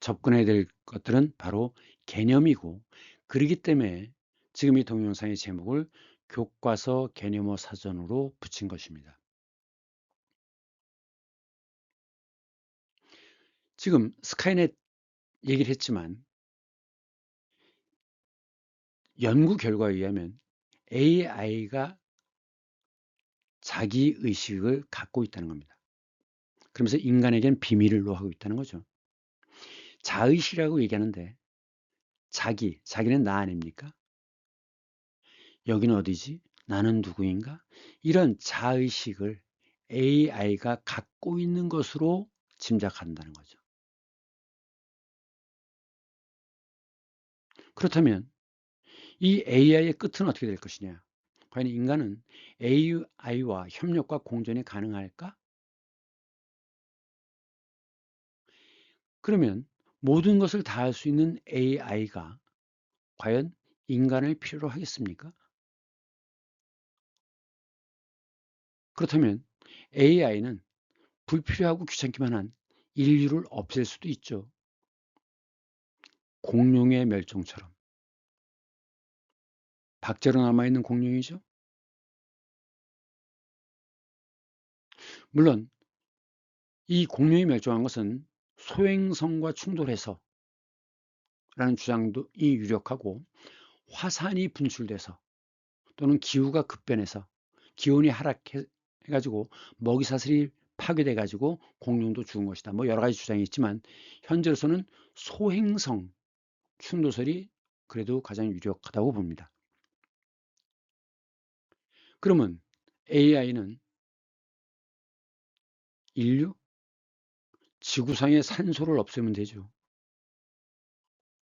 접근해야 될 것들은 바로 개념이고 그렇기 때문에 지금 이 동영상의 제목을 교과서 개념어 사전으로 붙인 것입니다. 지금 스카이넷 얘기를 했지만 연구 결과에 의하면 AI가 자기 의식을 갖고 있다는 겁니다. 그러면서 인간에겐 비밀을 노하고 있다는 거죠. 자의식이라고 얘기하는데 자기는 나 아닙니까? 여기는 어디지? 나는 누구인가? 이런 자의식을 AI가 갖고 있는 것으로 짐작한다는 거죠. 그렇다면 이 AI의 끝은 어떻게 될 것이냐? 과연 인간은 AI와 협력과 공존이 가능할까? 그러면 모든 것을 다 할 수 있는 AI가 과연 인간을 필요로 하겠습니까? 그렇다면 AI는 불필요하고 귀찮기만 한 인류를 없앨 수도 있죠. 공룡의 멸종처럼. 박제로 남아있는 공룡이죠. 물론 이 공룡이 멸종한 것은 소행성과 충돌해서 라는 주장도 유력하고 화산이 분출돼서 또는 기후가 급변해서 기온이 하락해가지고 먹이사슬이 파괴돼가지고 공룡도 죽은 것이다. 뭐 여러 가지 주장이 있지만 현재로서는 소행성 충도설이 그래도 가장 유력하다고 봅니다. 그러면 AI는 인류? 지구상의 산소를 없애면 되죠.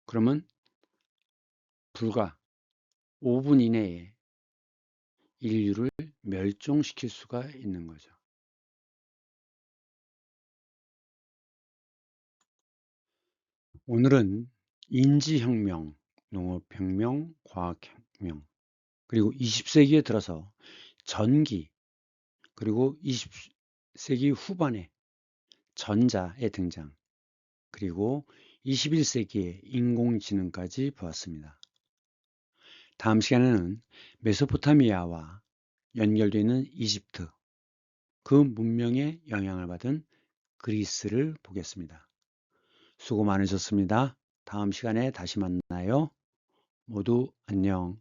그러면 불과 5분 이내에 인류를 멸종시킬 수가 있는 거죠. 오늘은 인지혁명, 농업혁명, 과학혁명, 그리고 20세기에 들어서 전기, 그리고 20세기 후반에 전자의 등장, 그리고 21세기에 인공지능까지 보았습니다. 다음 시간에는 메소포타미아와 연결되어 있는 이집트, 그 문명의 영향을 받은 그리스를 보겠습니다. 수고 많으셨습니다. 다음 시간에 다시 만나요. 모두 안녕.